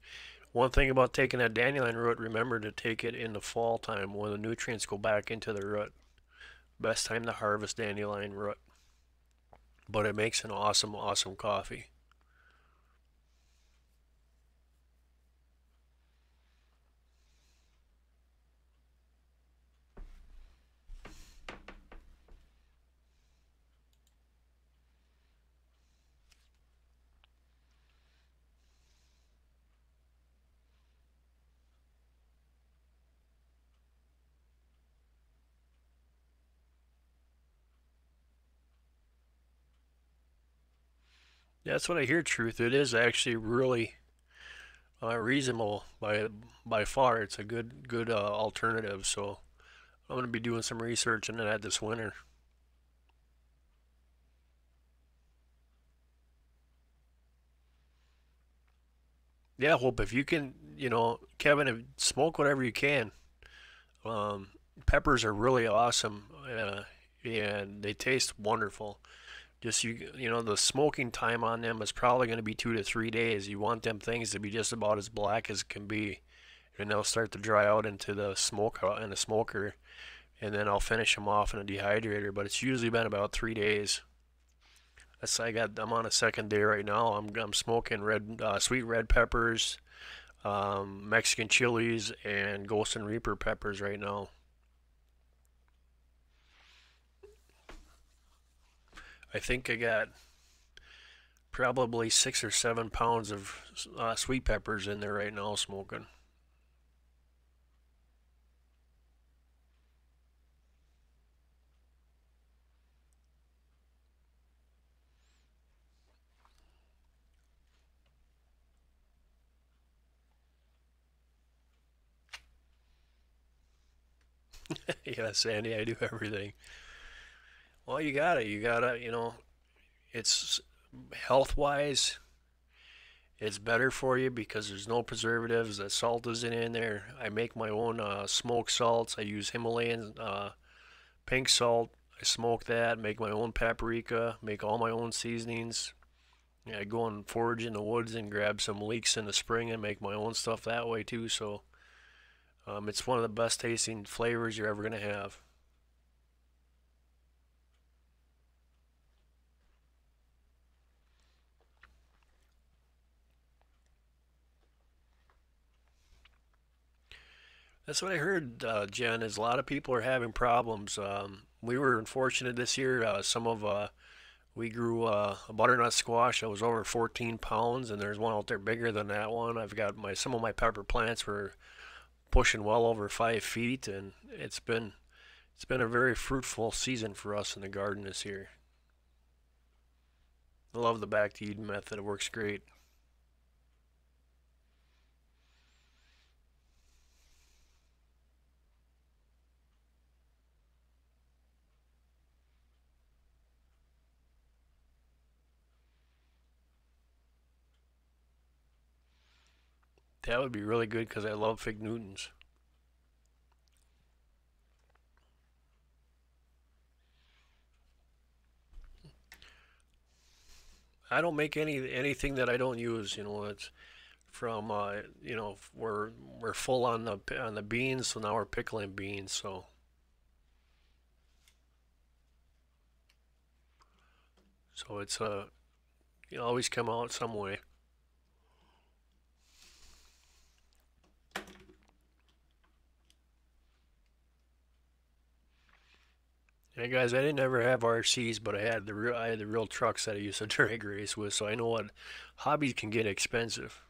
one thing about taking that dandelion root, remember to take it in the fall time when the nutrients go back into the root. Best time to harvest dandelion root, but it makes an awesome, awesome coffee. Yeah, that's what I hear. Truth, it is actually really reasonable by far. It's a good alternative. So I'm gonna be doing some research into that this winter. Yeah, Hope, if you can, Kevin, smoke whatever you can. Um, Peppers are really awesome, and they taste wonderful. Just the smoking time on them is probably going to be 2 to 3 days. You want them things to be just about as black as can be, and they'll start to dry out into the smoke in the smoker, and then I'll finish them off in a dehydrator. But it's usually been about 3 days. I'm on a second day right now. I'm smoking sweet red peppers, Mexican chilies, and Ghost and Reaper peppers right now. I think I got probably 6 or 7 pounds of sweet peppers in there right now smoking. Yeah, Sandy, I do everything. Well, it's health wise, it's better for you because there's no preservatives. The salt isn't in there. I make my own smoked salts. I use Himalayan pink salt. I smoke that, make my own paprika, make all my own seasonings. Yeah, go and forage in the woods and grab some leeks in the spring and make my own stuff that way too. So it's one of the best tasting flavors you're ever gonna have. That's what I heard, Jen. Is a lot of people are having problems. We were unfortunate this year. We grew a butternut squash that was over 14 pounds, and there's one out there bigger than that one. I've got some of my pepper plants were pushing well over 5 feet, and it's been a very fruitful season for us in the garden this year. I love the back to Eden method. It works great. That would be really good because I love fig Newtons. I don't make anything that I don't use. It's from we're full on the beans, so now we're pickling beans. So it's you always come out some way. Hey guys, I didn't ever have RCs, but I had the real trucks that I used to drag race with, so I know what hobbies can get expensive.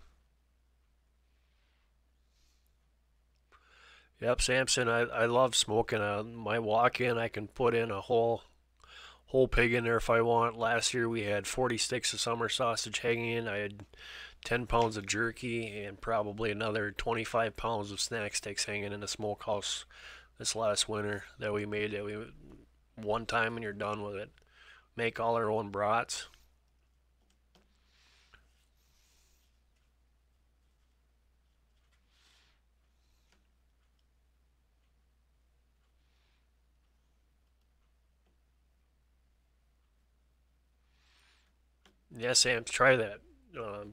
Yep, Samson, I love smoking. My walk-in, I can put in a whole pig in there if I want. Last year we had 40 sticks of summer sausage hanging. I had 10 pounds of jerky and probably another 25 pounds of snack sticks hanging in the smokehouse this last winter that we made that we one time and you're done with it. Make all our own brats. Yeah, Sam, try that.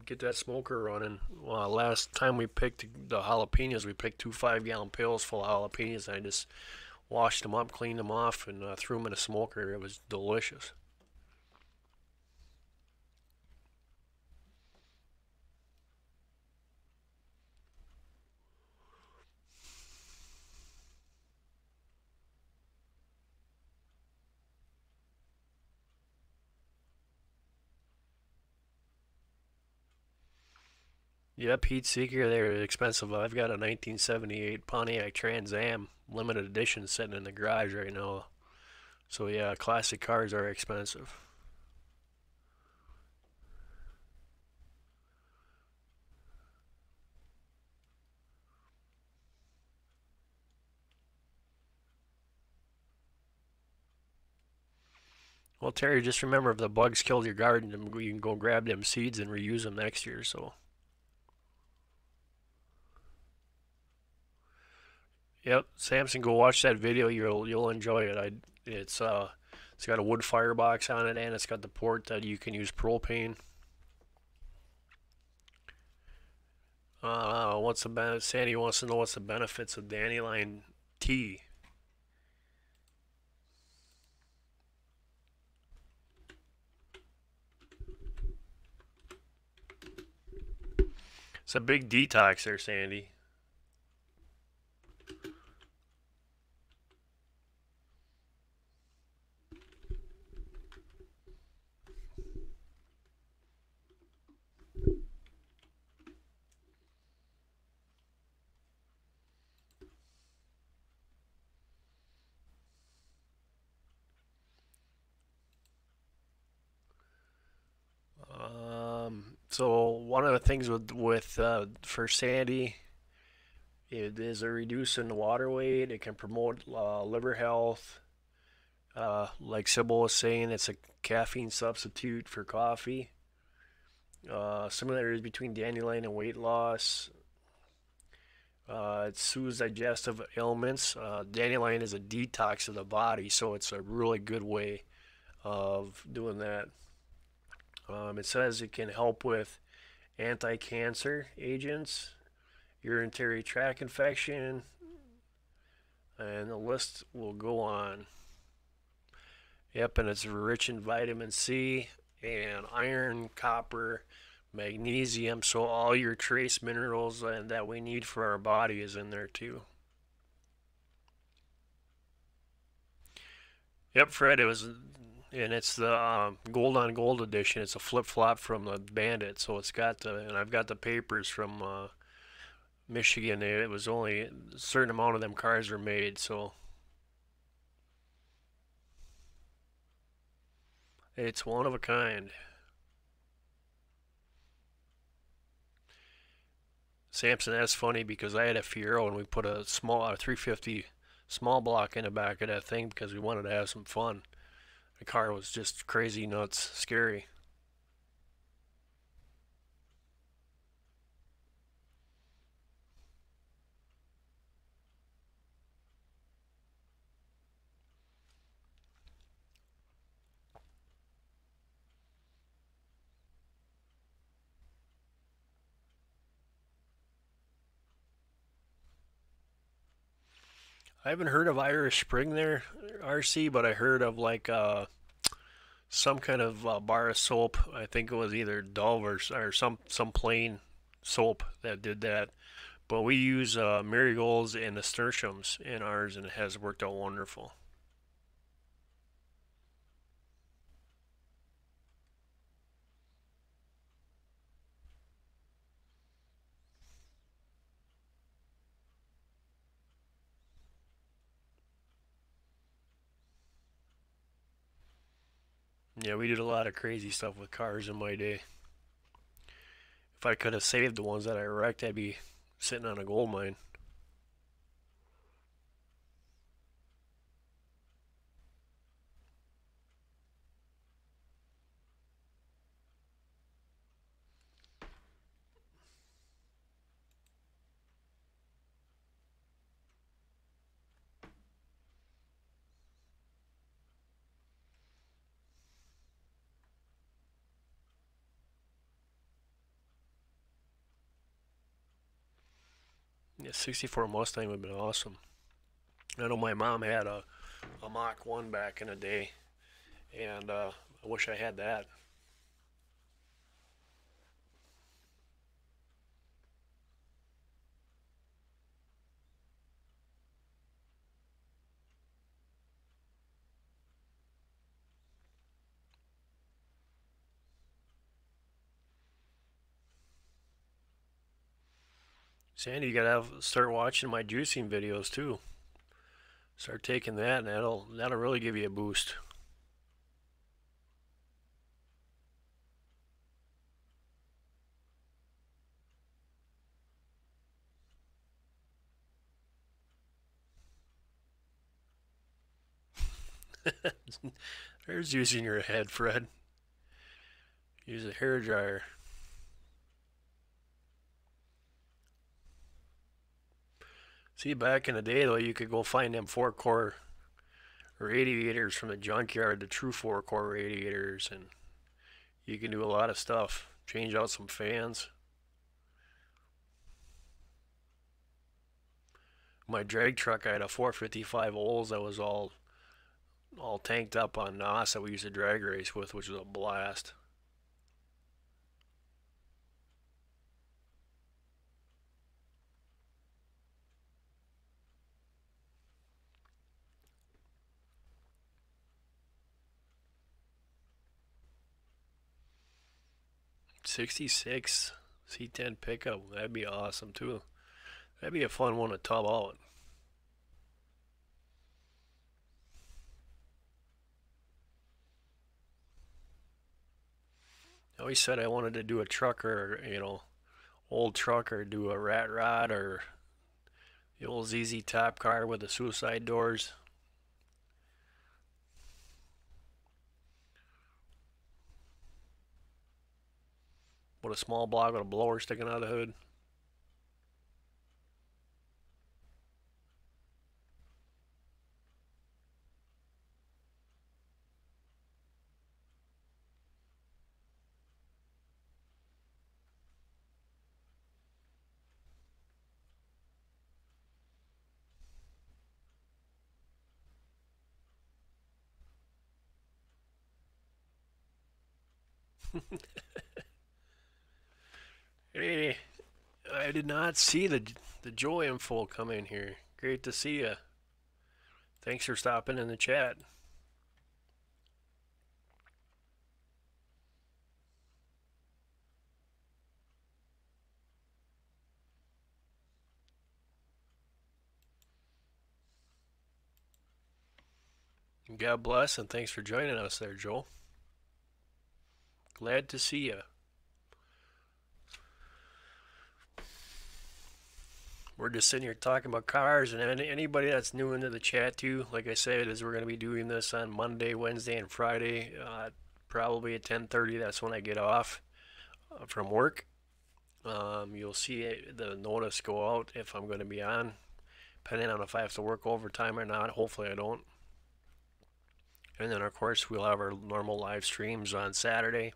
Get that smoker running. Last time we picked the jalapenos, we picked two 5-gallon pails full of jalapenos, and I just washed them up, cleaned them off, and threw them in a smoker. It was delicious. Yep, Heat Seeker, they're expensive. I've got a 1978 Pontiac Trans Am limited edition sitting in the garage right now. So yeah, classic cars are expensive. Well, Terry, just remember if the bugs killed your garden, you can go grab them seeds and reuse them next year. So, yep, Samson, go watch that video. You'll enjoy it. It's got a wood firebox on it, and it's got the port that you can use propane. What's the Sandy wants to know what's the benefits of dandelion tea. It's a big detox there, Sandy. So one of the things with for Sandy, it is a reduce in the water weight. It can promote liver health. Like Sybil was saying, it's a caffeine substitute for coffee. Similarities between dandelion and weight loss. It soothes digestive ailments. Dandelion is a detox of the body, so it's a really good way of doing that. It says it can help with anti-cancer agents, urinary tract infection, and the list will go on. Yep, and it's rich in vitamin C and iron, copper, magnesium, so all your trace minerals and that we need for our body is in there too. Yep, Fred, it was, and it's the gold on gold edition. It's a flip flop from the Bandit, so it's got the, and I've got the papers from Michigan. It was only a certain amount of them cars were made, so it's one of a kind. Samson, that's funny because I had a Fiero and we put a small 350 small block in the back of that thing because we wanted to have some fun. The car was just crazy nuts, scary. I haven't heard of Irish Spring there, RC, but I heard of like some kind of bar of soap. I think it was either Dove or some plain soap that did that. But we use marigolds and nasturtiums in ours, and it has worked out wonderful. Yeah, we did a lot of crazy stuff with cars in my day. If I could have saved the ones that I wrecked, I'd be sitting on a gold mine. Yeah, 64 Mustang would have been awesome. I know my mom had a Mach 1 back in the day, and I wish I had that. Sandy, you gotta start watching my juicing videos too. Start taking that, and that'll really give you a boost. There's using your head, Fred. Use a hair dryer. See, back in the day though, you could go find them 4-core radiators from the junkyard, the true 4-core radiators, and you can do a lot of stuff. Change out some fans. My drag truck, I had a 455 Olds that was all tanked up on NOS that we used to drag race with, which was a blast. '66 C10 pickup, that'd be awesome too. That'd be a fun one to tub out. I always said I wanted to do a truck or, old truck or do a rat rod or the old ZZ Top car with the suicide doors. With a small block with a blower sticking out of the hood. Hey, I did not see the Joy info come in here. Great to see you. Thanks for stopping in the chat. God bless and thanks for joining us there, Joel. Glad to see you. We're just sitting here talking about cars, and anybody that's new into the chat too, like I said, is we're going to be doing this on Monday, Wednesday, and Friday, probably at 10:30. That's when I get off from work. You'll see the notice go out if I'm going to be on, depending on if I have to work overtime or not. Hopefully I don't. And then of course we'll have our normal live streams on Saturday.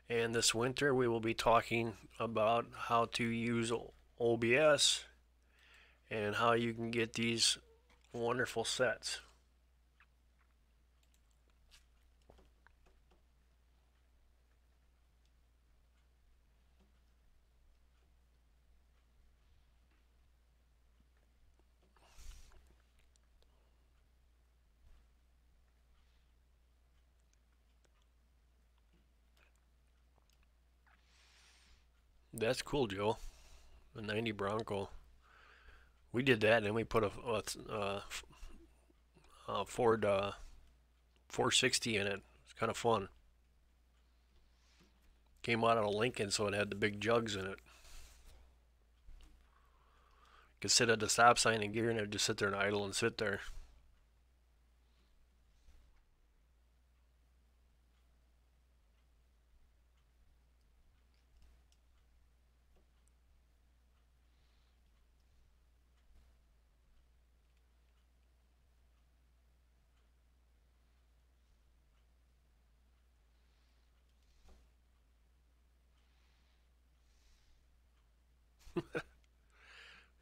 And this winter we will be talking about how to use OBS and how you can get these wonderful sets. That's cool, Joe. The 90 Bronco. We did that, and then we put a Ford 460 in it. It's kind of fun. Came out of a Lincoln, so it had the big jugs in it. You could sit at the stop sign and gear, and it'd just sit there and idle and sit there.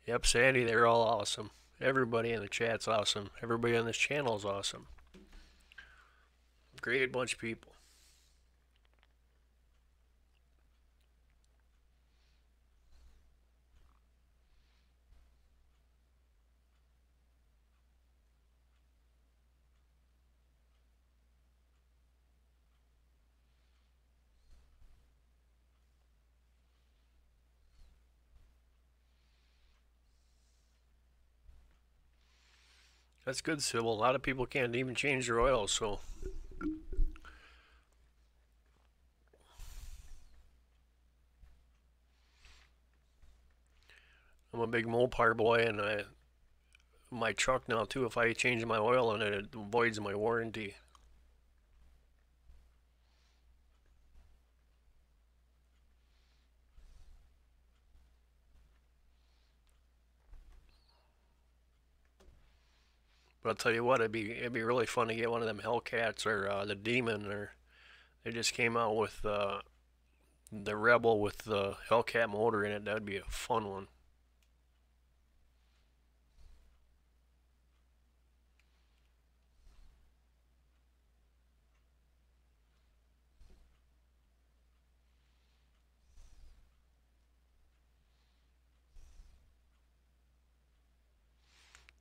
Yep, Sandy, they're all awesome. Everybody in the chat's awesome. Everybody on this channel is awesome. Great bunch of people. That's good, Sybil. A lot of people can't even change their oil, so I'm a big Mopar boy, and my truck now too. If I change my oil in it, it voids my warranty. But I'll tell you what, it'd be really fun to get one of them Hellcats or the Demon, or they just came out with the Rebel with the Hellcat motor in it. That'd be a fun one.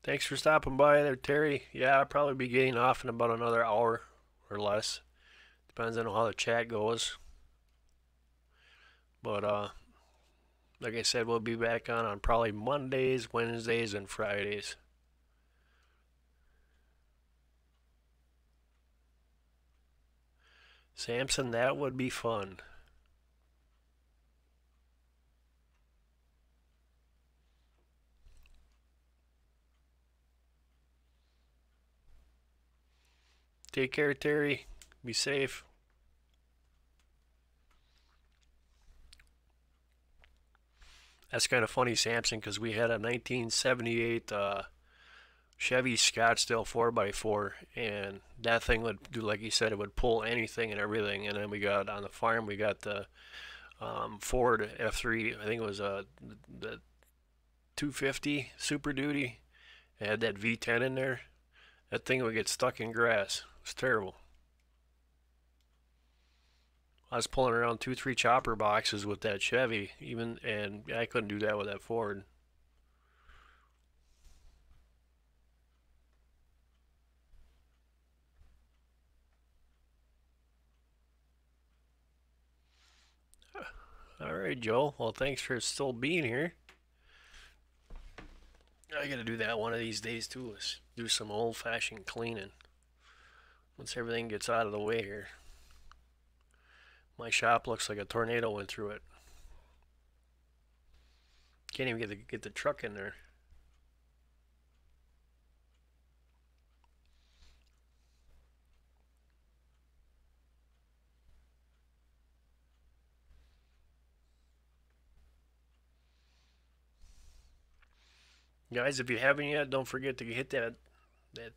Thanks for stopping by there, Terry. Yeah, I'll probably be getting off in about another hour or less. Depends on how the chat goes. But like I said, we'll be back on probably Mondays, Wednesdays, and Fridays. Samson, that would be fun. Take care, Terry. Be safe. That's kind of funny, Samson, because we had a 1978 Chevy Scottsdale 4x4, and that thing would do, like you said, it would pull anything and everything. And then we got on the farm, we got the Ford F3, I think it was the 250 Super Duty. It had that V10 in there. That thing would get stuck in grass. It was terrible. I was pulling around 2, 3 chopper boxes with that Chevy, and I couldn't do that with that Ford. All right, Joe. Well, thanks for still being here. I gotta do that one of these days too. Is do some old-fashioned cleaning once everything gets out of the way here. My shop looks like a tornado went through it. Can't even get the truck in there. Guys, if you haven't yet, don't forget to hit that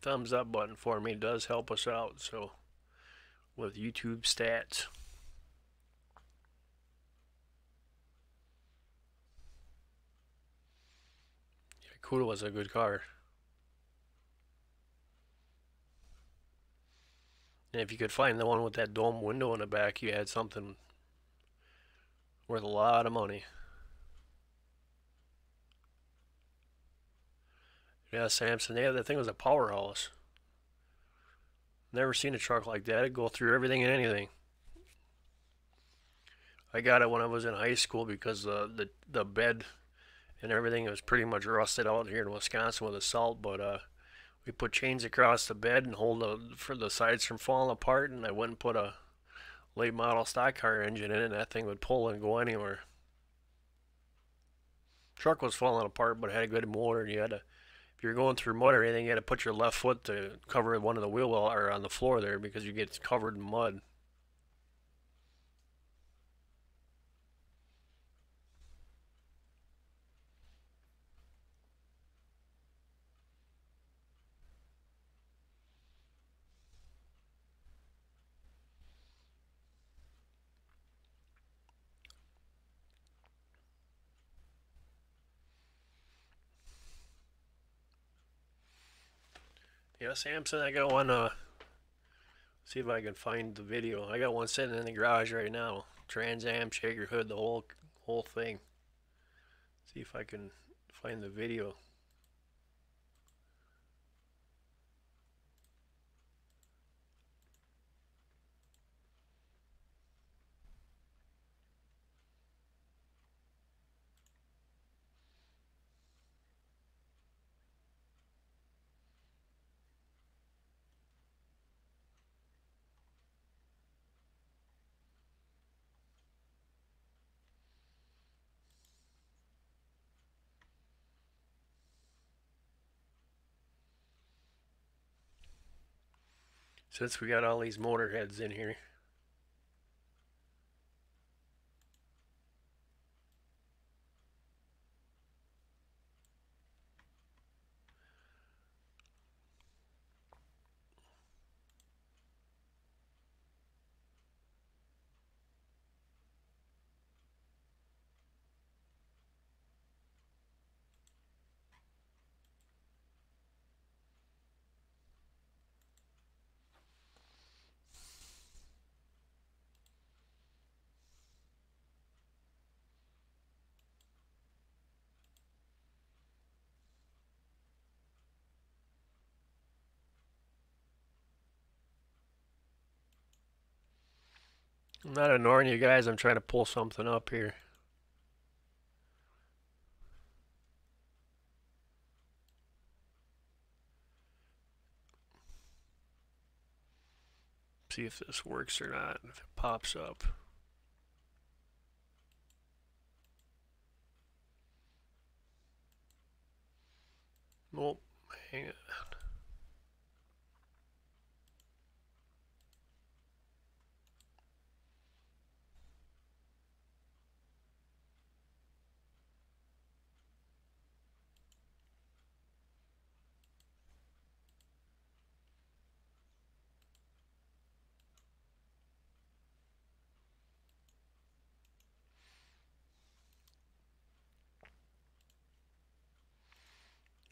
thumbs up button for me. It does help us out. So with YouTube stats. Yeah, Cuda was a good car. And if you could find the one with that dome window in the back, you had something worth a lot of money. Yeah, Samson. Yeah, that thing was a powerhouse. Never seen a truck like that. It'd go through everything and anything. I got it when I was in high school because the bed and everything was pretty much rusted out here in Wisconsin with the salt. But we put chains across the bed and hold for the sides from falling apart. And I went and put a late model stock car engine in it, and that thing would pull and go anywhere. Truck was falling apart, but it had a good motor. And if you're going through mud or anything, you had to put your left foot to cover one of the wheel well or on the floor there because you get covered in mud. Yeah, Samson, I got one. See if I can find the video. I got one sitting in the garage right now. Trans Am, shaker hood, the whole thing. See if I can find the video. Since we got all these motor heads in here. I'm not ignoring you guys. I'm trying to pull something up here. See if this works or not. If it pops up. Nope. Hang on.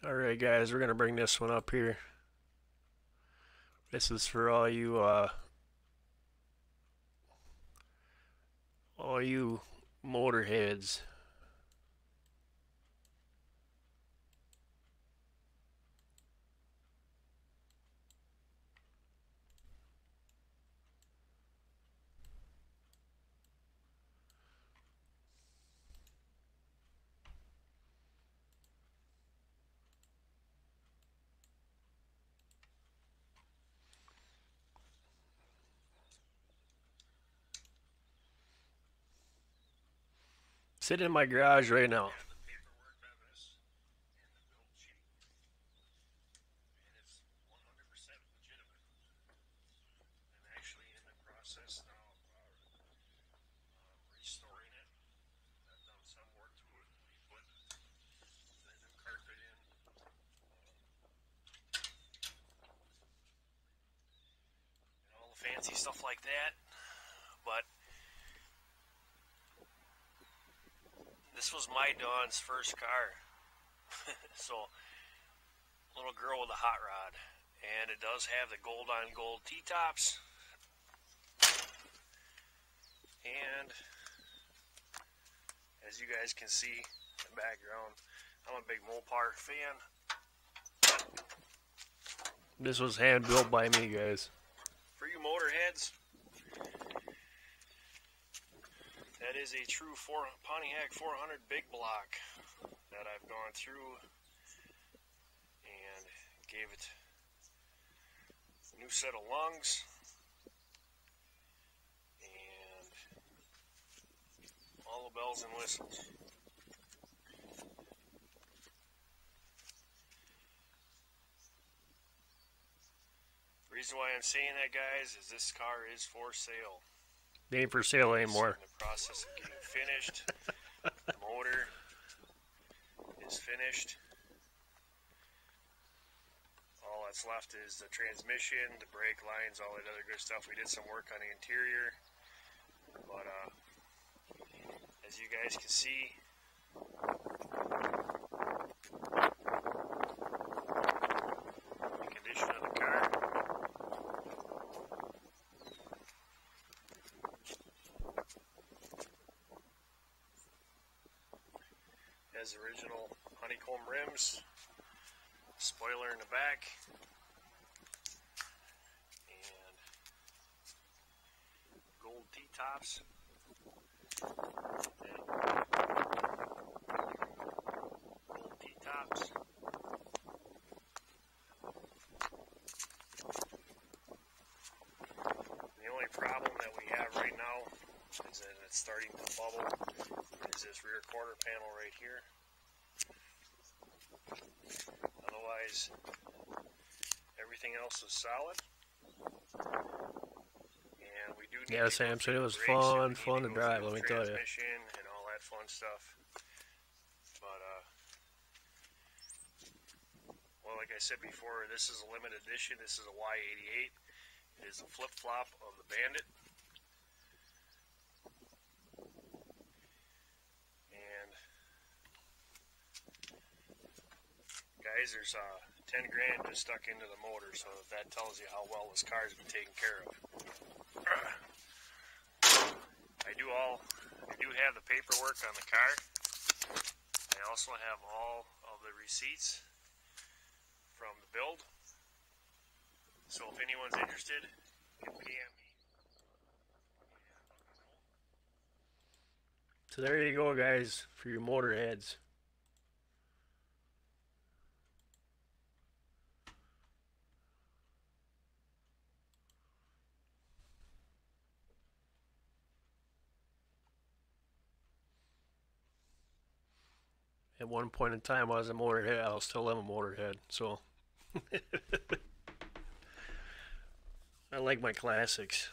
Alright guys, we're going to bring this one up here. This is for all you All you motorheads. Sitting in my garage right now. Fancy stuff like that, but this was my Dawn's first car. So, little girl with a hot rod, and it does have the gold on gold T-tops, and as you guys can see in the background, I'm a big Mopar fan. This was hand built by me, guys. For you motorheads, that is a true Pontiac 400 big block that I've gone through and gave it a new set of lungs and all the bells and whistles. The reason why I'm saying that, guys, is this car is for sale. It ain't for sale anymore. It's in the process of getting finished. The motor is finished. All that's left is the transmission, the brake lines, all that other good stuff. We did some work on the interior, but as you guys can see, the condition of the car. Has original honeycomb rims, spoiler in the back, and gold T-tops. Gold T-tops. The only problem that we have right now is that it's starting to bubble. Is this rear quarter panel right here. Otherwise, everything else is solid. And we do need Samson, it was fun to drive, let me tell you. And all that fun stuff. But, well, like I said before, this is a limited edition. This is a Y88. It is a flip-flop of the Bandit. Guys, there's 10 grand just stuck into the motor, so that tells you how well this car's been taken care of. I do have the paperwork on the car. I also have all of the receipts from the build. So if anyone's interested, you can PM me. So there you go, guys, for your motorheads. At one point in time, I was a motorhead. I'll still am a motorhead. So I like my classics.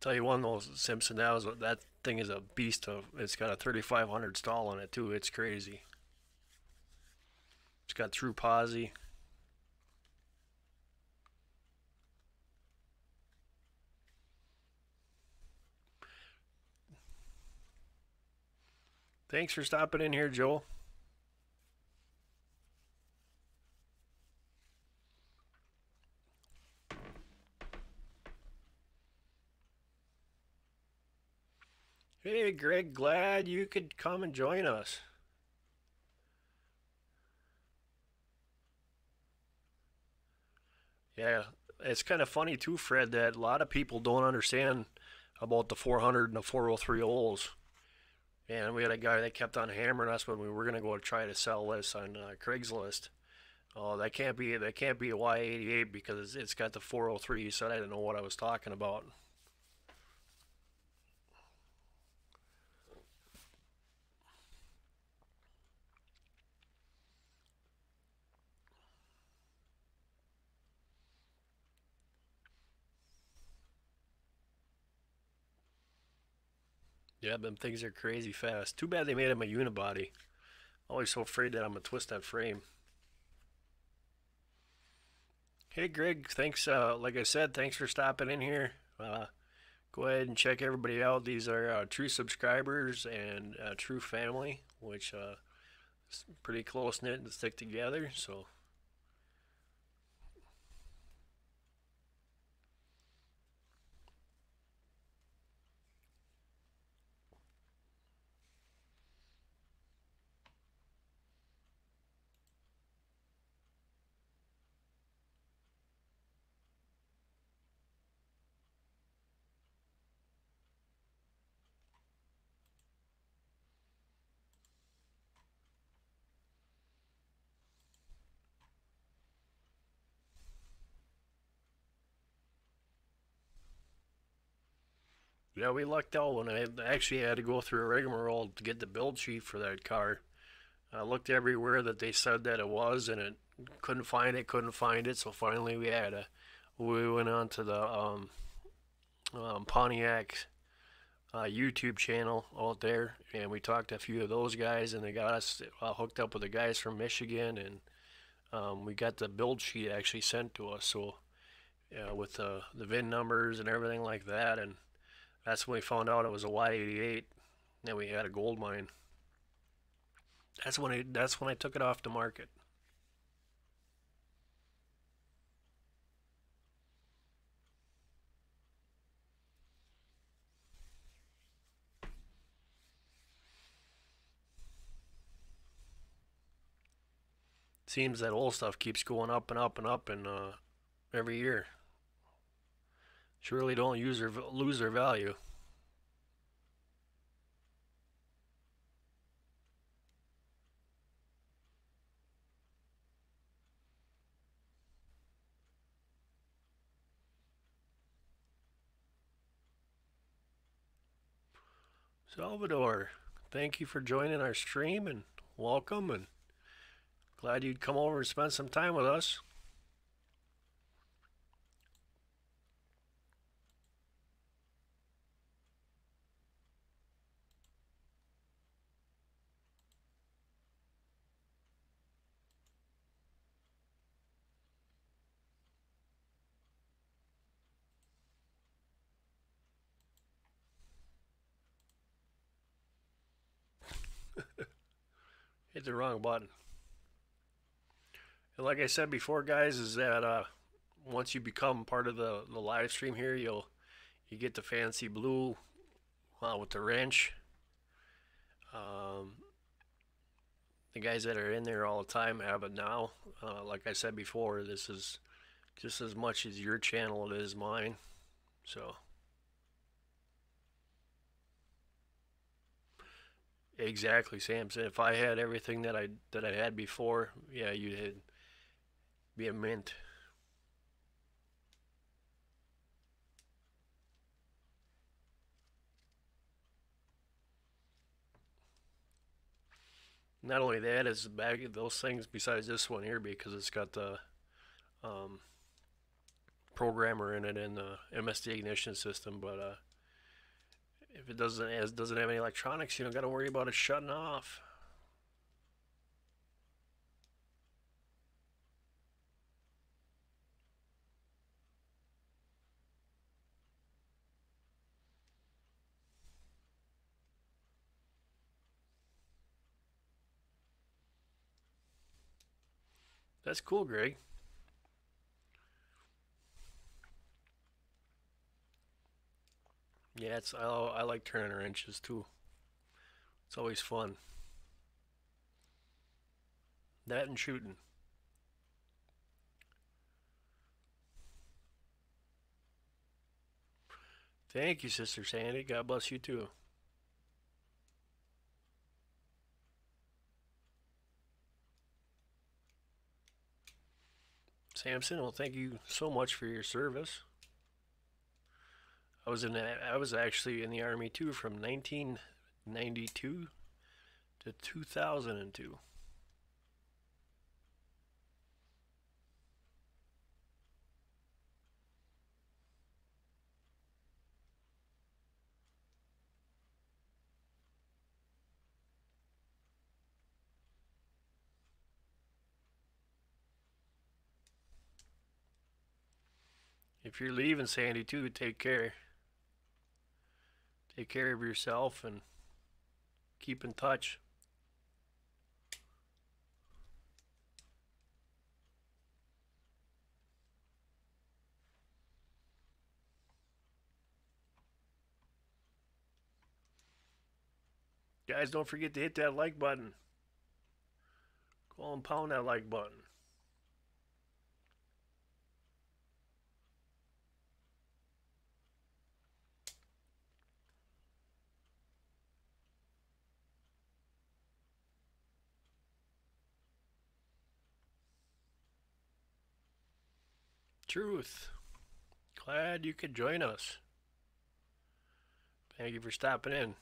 Tell you one though, Simpson, that thing is a beast of. It's got a 3500 stall on it too. It's crazy. It's got true posi. Thanks for stopping in here, Joel. Hey, Greg, glad you could come and join us. Yeah, it's kind of funny too, Fred, that a lot of people don't understand about the 400 and the 403 O's. And we had a guy that kept on hammering us when we were gonna go try to sell this on Craigslist. Oh, that can't be a Y88 because it's got the 403. He said I didn't know what I was talking about. Yeah, them things are crazy fast. Too bad they made him a unibody. Always so afraid that I'm gonna twist that frame. Hey, Greg, thanks. Like I said, thanks for stopping in here. Go ahead and check everybody out. These are true subscribers and true family, which is pretty close knit and stick together. So yeah, we lucked out when I actually had to go through a rigmarole to get the build sheet for that car. I looked everywhere that they said that it was, and it couldn't find it. So finally, we went on to the Pontiac YouTube channel out there, and we talked to a few of those guys, and they got us hooked up with the guys from Michigan, and we got the build sheet actually sent to us. So yeah, with the VIN numbers and everything like that, and that's when we found out it was a Y88. And we had a gold mine. That's when I took it off the market. Seems that old stuff keeps going up and up and up, and every year. Surely don't lose their value. Salvador, thank you for joining our stream and welcome, and glad you'd come over and spend some time with us. Hit the wrong button. And like I said before, guys, is that once you become part of the live stream here, you get the fancy blue with the wrench. Um, the guys that are in there all the time have it now. Like I said before, this is just as much as your channel it is mine. So exactly, Samson. If I had everything that I had before, yeah, you'd be a mint. Not only that, is the bag of those things besides this one here because it's got the um, programmer in it and the MSD ignition system. But if it doesn't have any electronics, you don't got to worry about it shutting off. That's cool, Greg. Yeah, I like turning wrenches too. It's always fun. That and shooting. Thank you, Sister Sandy. God bless you too. Samson, well, thank you so much for your service. I was actually in the army too from 1992 to 2002. If you're leaving Sandy too, take care. Take care of yourself and keep in touch. Guys, don't forget to hit that like button. Go and pound that like button. Truth. Glad you could join us. Thank you for stopping in.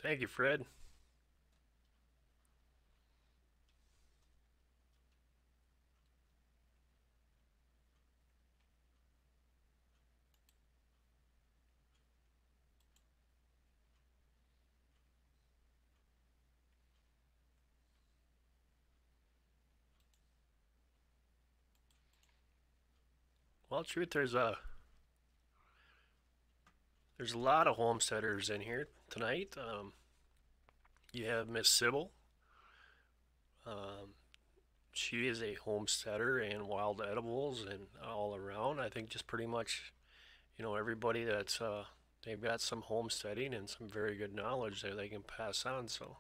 Thank you, Fred. Well, truth, there's a lot of homesteaders in here tonight. You have Miss Sybil. Um, she is a homesteader and wild edibles and all around. I think just pretty much, everybody that's they've got some homesteading and some very good knowledge that they can pass on. So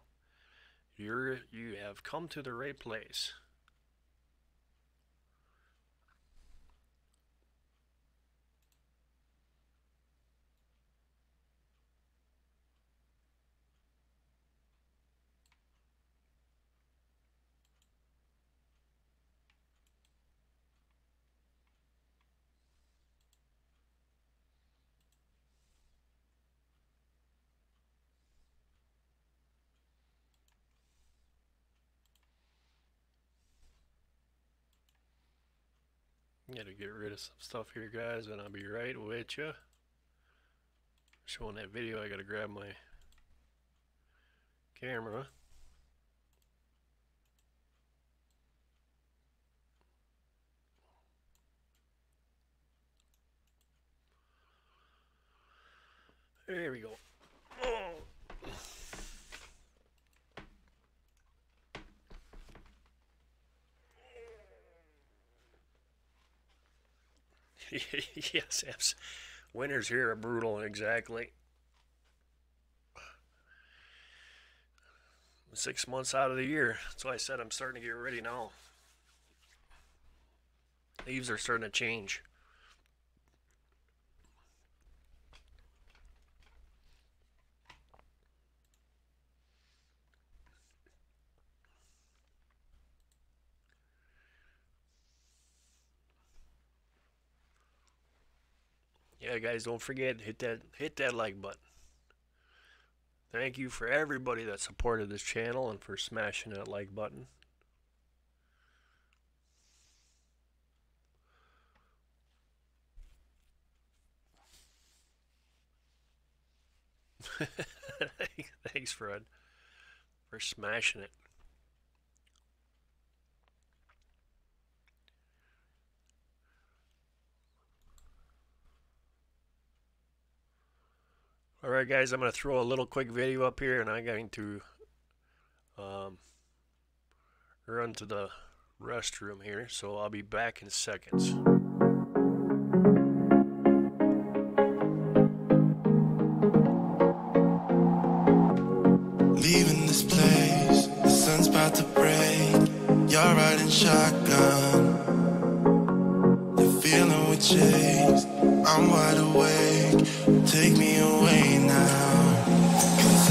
you have come to the right place. Gotta get rid of some stuff here, guys, and I'll be right with you. Showing that video, I gotta grab my camera. There we go. Oh. Yes, winters here are brutal, exactly. 6 months out of the year. That's why I said I'm starting to get ready now. Leaves are starting to change. Yeah, guys, don't forget hit that like button. Thank you for everybody that supported this channel and for smashing that like button. Thanks, Fred. We're smashing it. Alright guys, I'm going to throw a little quick video up here, and I'm going to run to the restroom here, so I'll be back in seconds. Leaving this place, the sun's about to break. You're riding shotgun, the feeling we chase. I'm wide awake, take me away now. 'Cause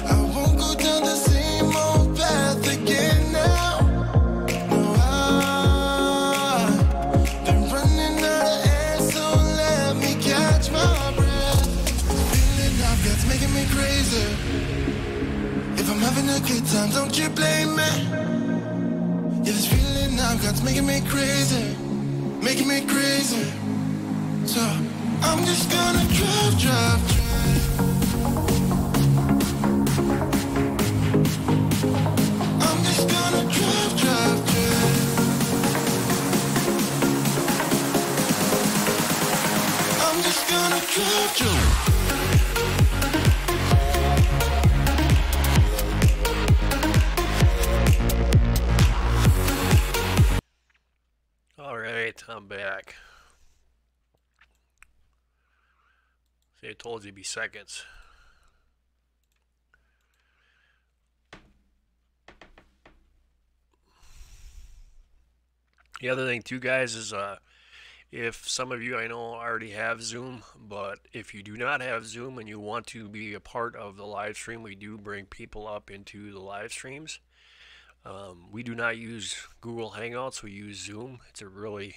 I won't go down the same old path again now. No, I've been running out of air, so let me catch my breath. Feeling I've got's making me crazy. If I'm having a good time, don't you blame me. Yeah, this feeling I've got's making me crazy, making me crazy. So I'm just gonna drive, drive, drive. I'm just gonna drive, drive, drive. I'm just gonna drive, drive. Alright, I'm back. See, I told you it'd be seconds. The other thing too, guys, is if some of you I know already have Zoom, but if you do not have Zoom and you want to be a part of the live stream, we do bring people up into the live streams. We do not use Google Hangouts, we use Zoom. It's a really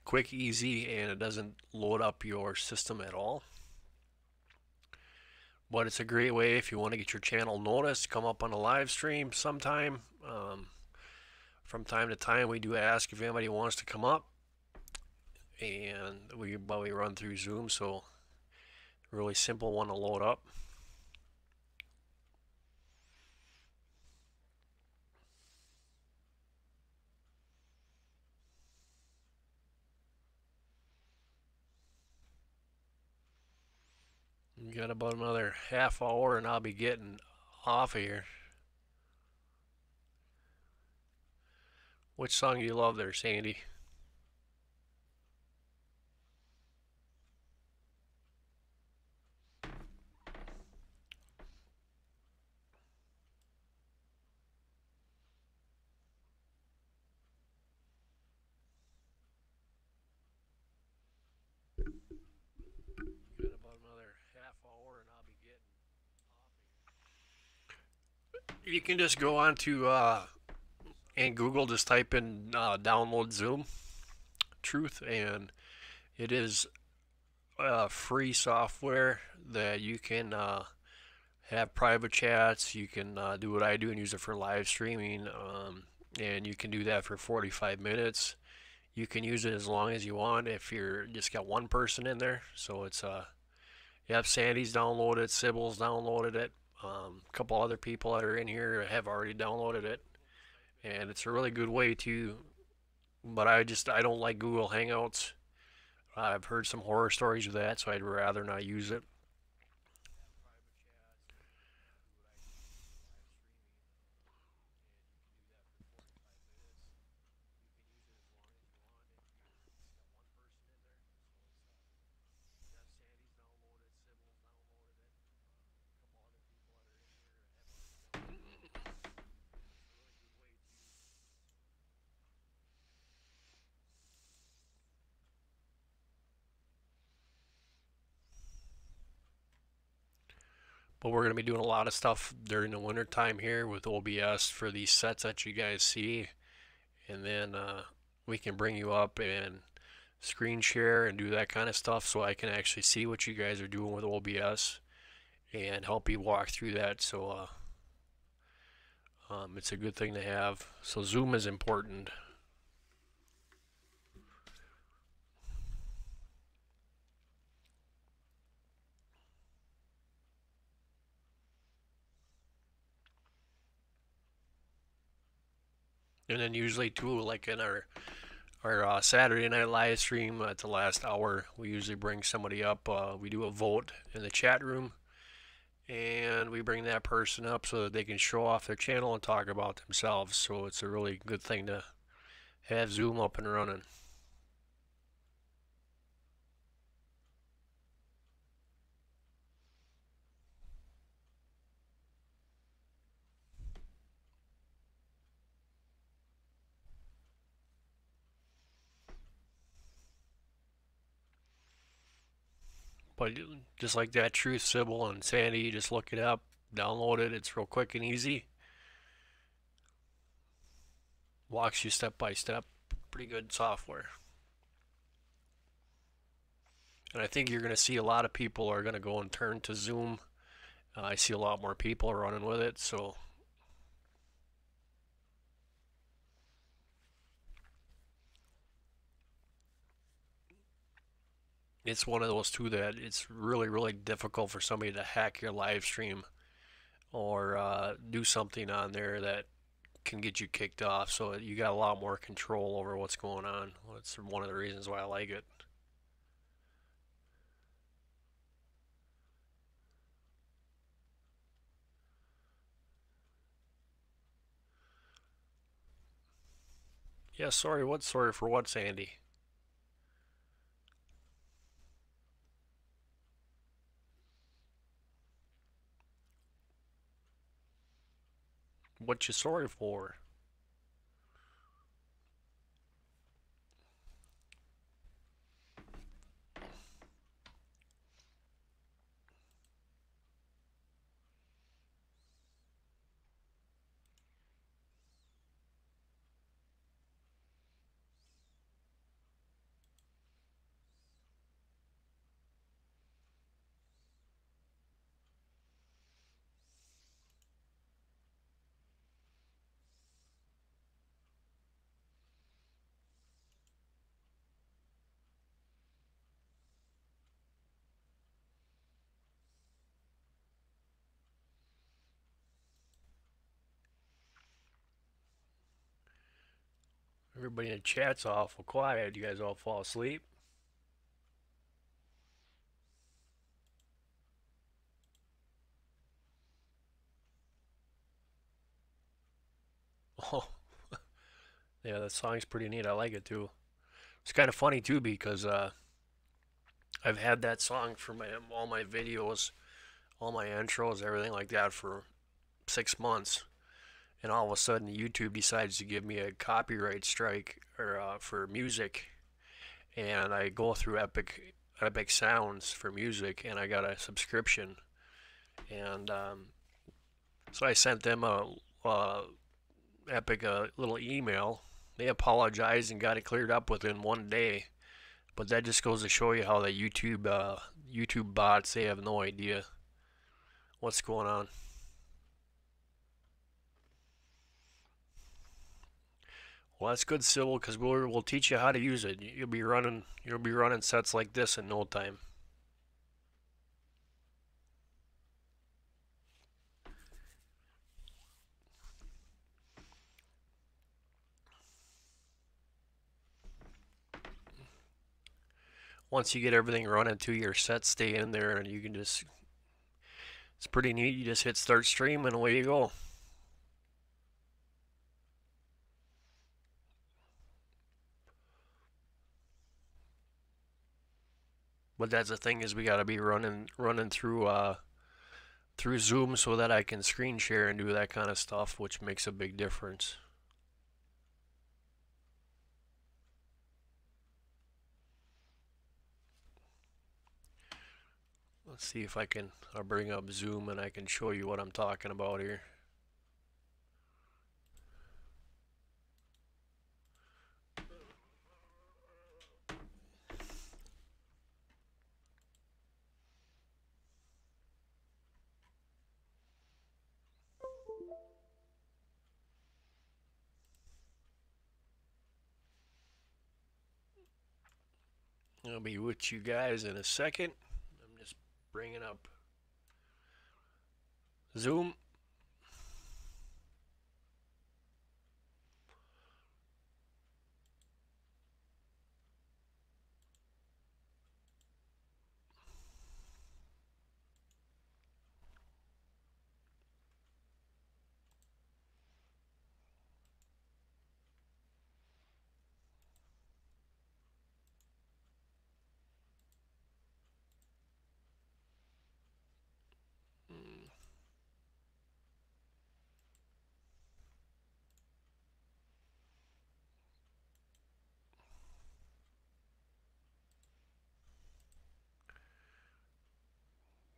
quick, easy, and it doesn't load up your system at all. But it's a great way if you want to get your channel noticed, come up on a live stream sometime. From time to time we do ask if anybody wants to come up, and we run through Zoom, so really simple one to load up. We got about another half hour and I'll be getting off of here. Which song do you love there, Sandy? Got about another half hour and I'll be getting off of here. You can just go on to and Google, just type in download Zoom Truth, and it is free software that you can have private chats. You can do what I do and use it for live streaming, and you can do that for 45 minutes. You can use it as long as you want if you're just got one person in there. So it's yep, Sandy's downloaded, Sybil's downloaded it, a couple other people that are in here have already downloaded it, and it's a really good way to. But I don't like Google Hangouts. I've heard some horror stories of that, so I'd rather not use it. But we're going to be doing a lot of stuff during the winter time here with OBS for these sets that you guys see. And then we can bring you up and screen share and do that kind of stuff, so I can actually see what you guys are doing with OBS and help you walk through that. So it's a good thing to have. So Zoom is important. And then usually too, like in our Saturday night live stream at the last hour, we usually bring somebody up. We do a vote in the chat room, and we bring that person up so that they can show off their channel and talk about themselves. So it's a really good thing to have Zoom up and running. But just like that Truth Sybil and Sandy, you just look it up, download it. It's real quick and easy. Walks you step by step. Pretty good software. And I think you're going to see a lot of people are going to go and turn to Zoom. I see a lot more people running with it, so it's one of those two that it's really, really difficult for somebody to hack your live stream or do something on there that can get you kicked off. So you got a lot more control over what's going on. That's one of the reasons why I like it. Yeah, sorry. What? Sorry for what, Sandy? What you sorry for? Everybody in the chat's awful quiet. You guys all fall asleep? Oh, yeah, that song's pretty neat. I like it too. It's kind of funny too because I've had that song for all my videos, all my intros, everything like that for 6 months, and all of a sudden YouTube decides to give me a copyright strike or for music, and I go through Epic Sounds for music, and I got a subscription, and so I sent them a Epic a little email. They apologized and got it cleared up within 1 day. But that just goes to show you how the YouTube bots, they have no idea what's going on. Well, that's good, Sybil, because we'll teach you how to use it. You'll be running sets like this in no time. Once you get everything running to your sets, stay in there, and you can just, it's pretty neat. You just hit start stream and away you go. But that's the thing, is we got to be running through Zoom so that I can screen share and do that kind of stuff, which makes a big difference. Let's see if I'll bring up Zoom and I can show you what I'm talking about here. I'll be with you guys in a second. I'm just bringing up Zoom.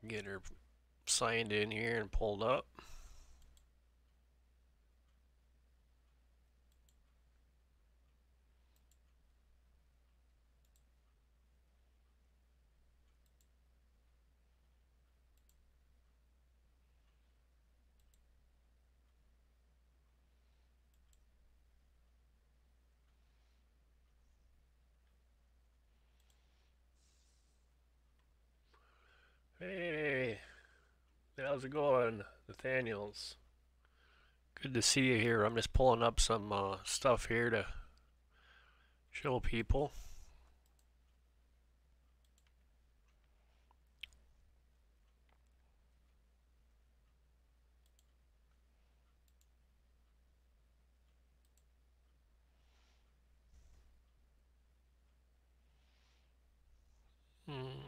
Get her signed in here and pulled up. Hey, how's it going, Nathaniels? Good to see you here. I'm just pulling up some stuff here to show people. Hmm.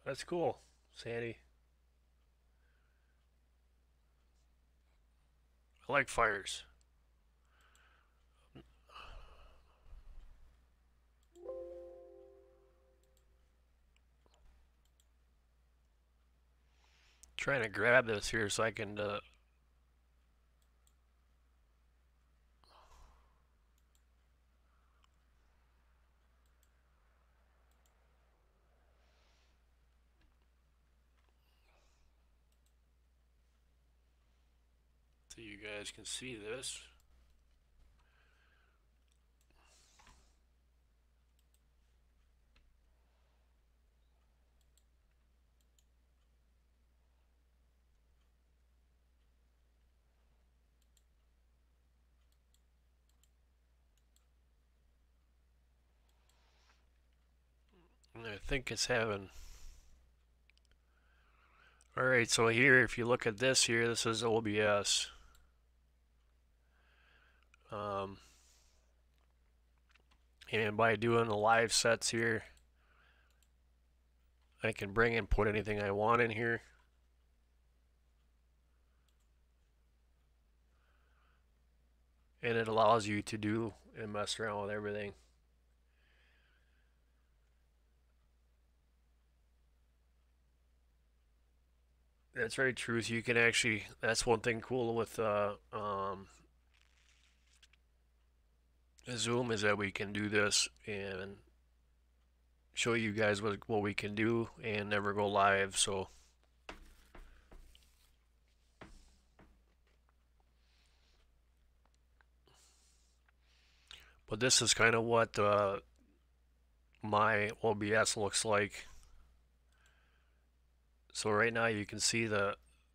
That's cool, Sandy. I like fires. Trying to grab this here so I can so you guys can see this. And I think it's having. Alright, so here, if you look at this here, this is OBS. And by doing the live sets here, I can bring and put anything I want in here. And it allows you to do and mess around with everything. That's very true. So you can actually, that's one thing cool with Zoom is that we can do this and show you guys what we can do and never go live. So but this is kind of what my OBS looks like. So right now you can see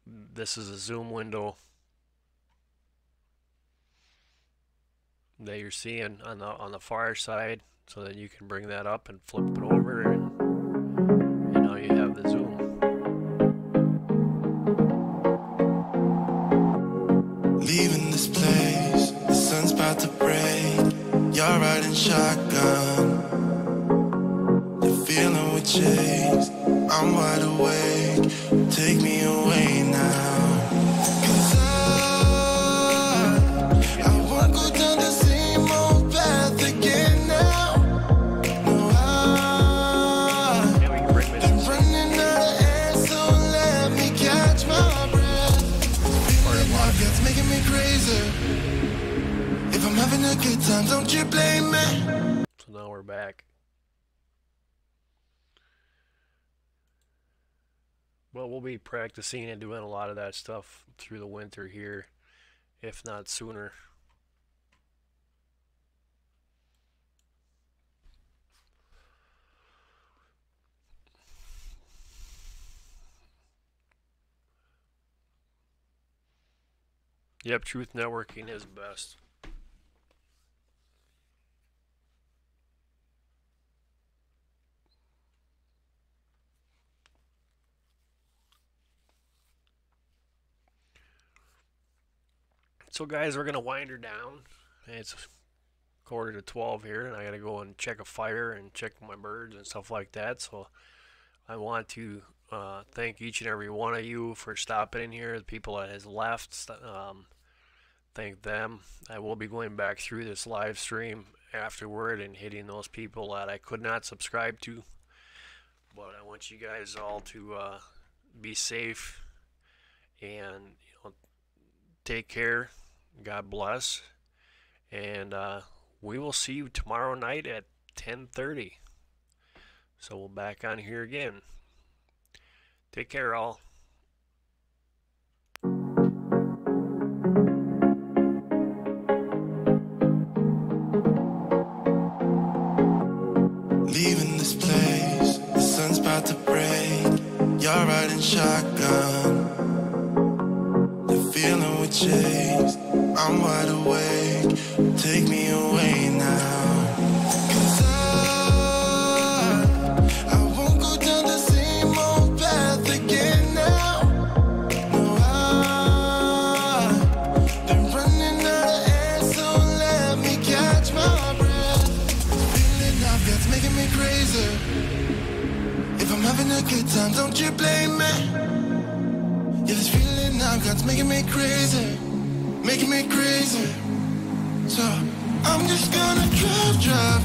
this is a zoom window that you're seeing on the far side. So then you can bring that up and flip it over, and now you have the zoom. Leaving this place, the sun's about to break. You're riding shotgun. The feeling we chase. I'm wide awake. Take me away now. 'Cause I won't go down the same old path again now. No, Yeah, we can bring this. I'm running out of air, so let me catch my breath. Feeling like it's making me crazy. If I'm having a good time, don't you blame me. So now we're back. Well, we'll be practicing and doing a lot of that stuff through the winter here, if not sooner. Yep, Truth Networking is best. So, guys, we're going to wind her down. It's quarter to 12 here, and I got to go and check a fire and check my birds and stuff like that. So, I want to thank each and every one of you for stopping in here. The people that has left, thank them. I will be going back through this live stream afterward and hitting those people that I could not subscribe to. But I want you guys all to be safe and take care. God bless. And we will see you tomorrow night at 10:30. So we'll back on here again. Take care, all. Leaving this place, the sun's about to break. You're riding shotgun. The feeling we chase, I'm wide awake. Take me away now. 'Cause I won't go down the same old path again now. No, I've been running out of air, so let me catch my breath. Feeling I've got's making me crazy. If I'm having a good time, don't you blame me. Yeah, this feeling I've got's making me crazy, making me crazy. So I'm just gonna drive.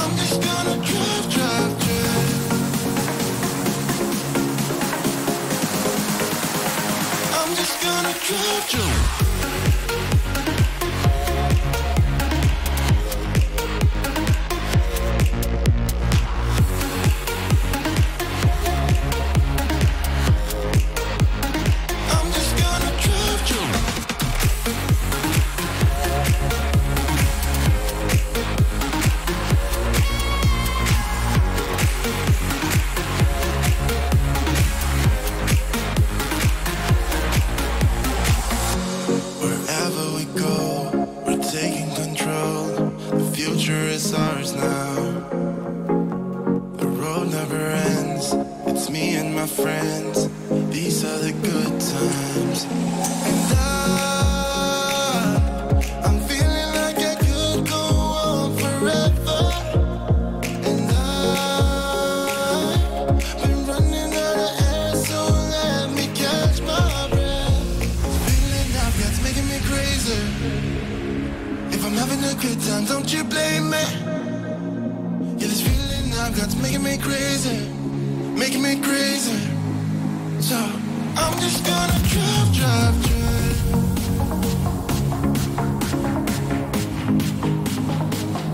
I'm just gonna drive. I'm just gonna drive. Friends, these are the good times. And I'm feeling like I could go on forever. And I've been running out of air, so let me catch my breath. Feeling I've got's making me crazy. If I'm having a good time, don't you blame me. Yeah, this feeling I've got's making me crazy, making me crazy. So I'm just gonna drive.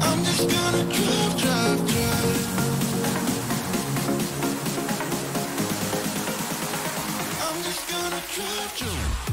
I'm just gonna drive. I'm just gonna drive.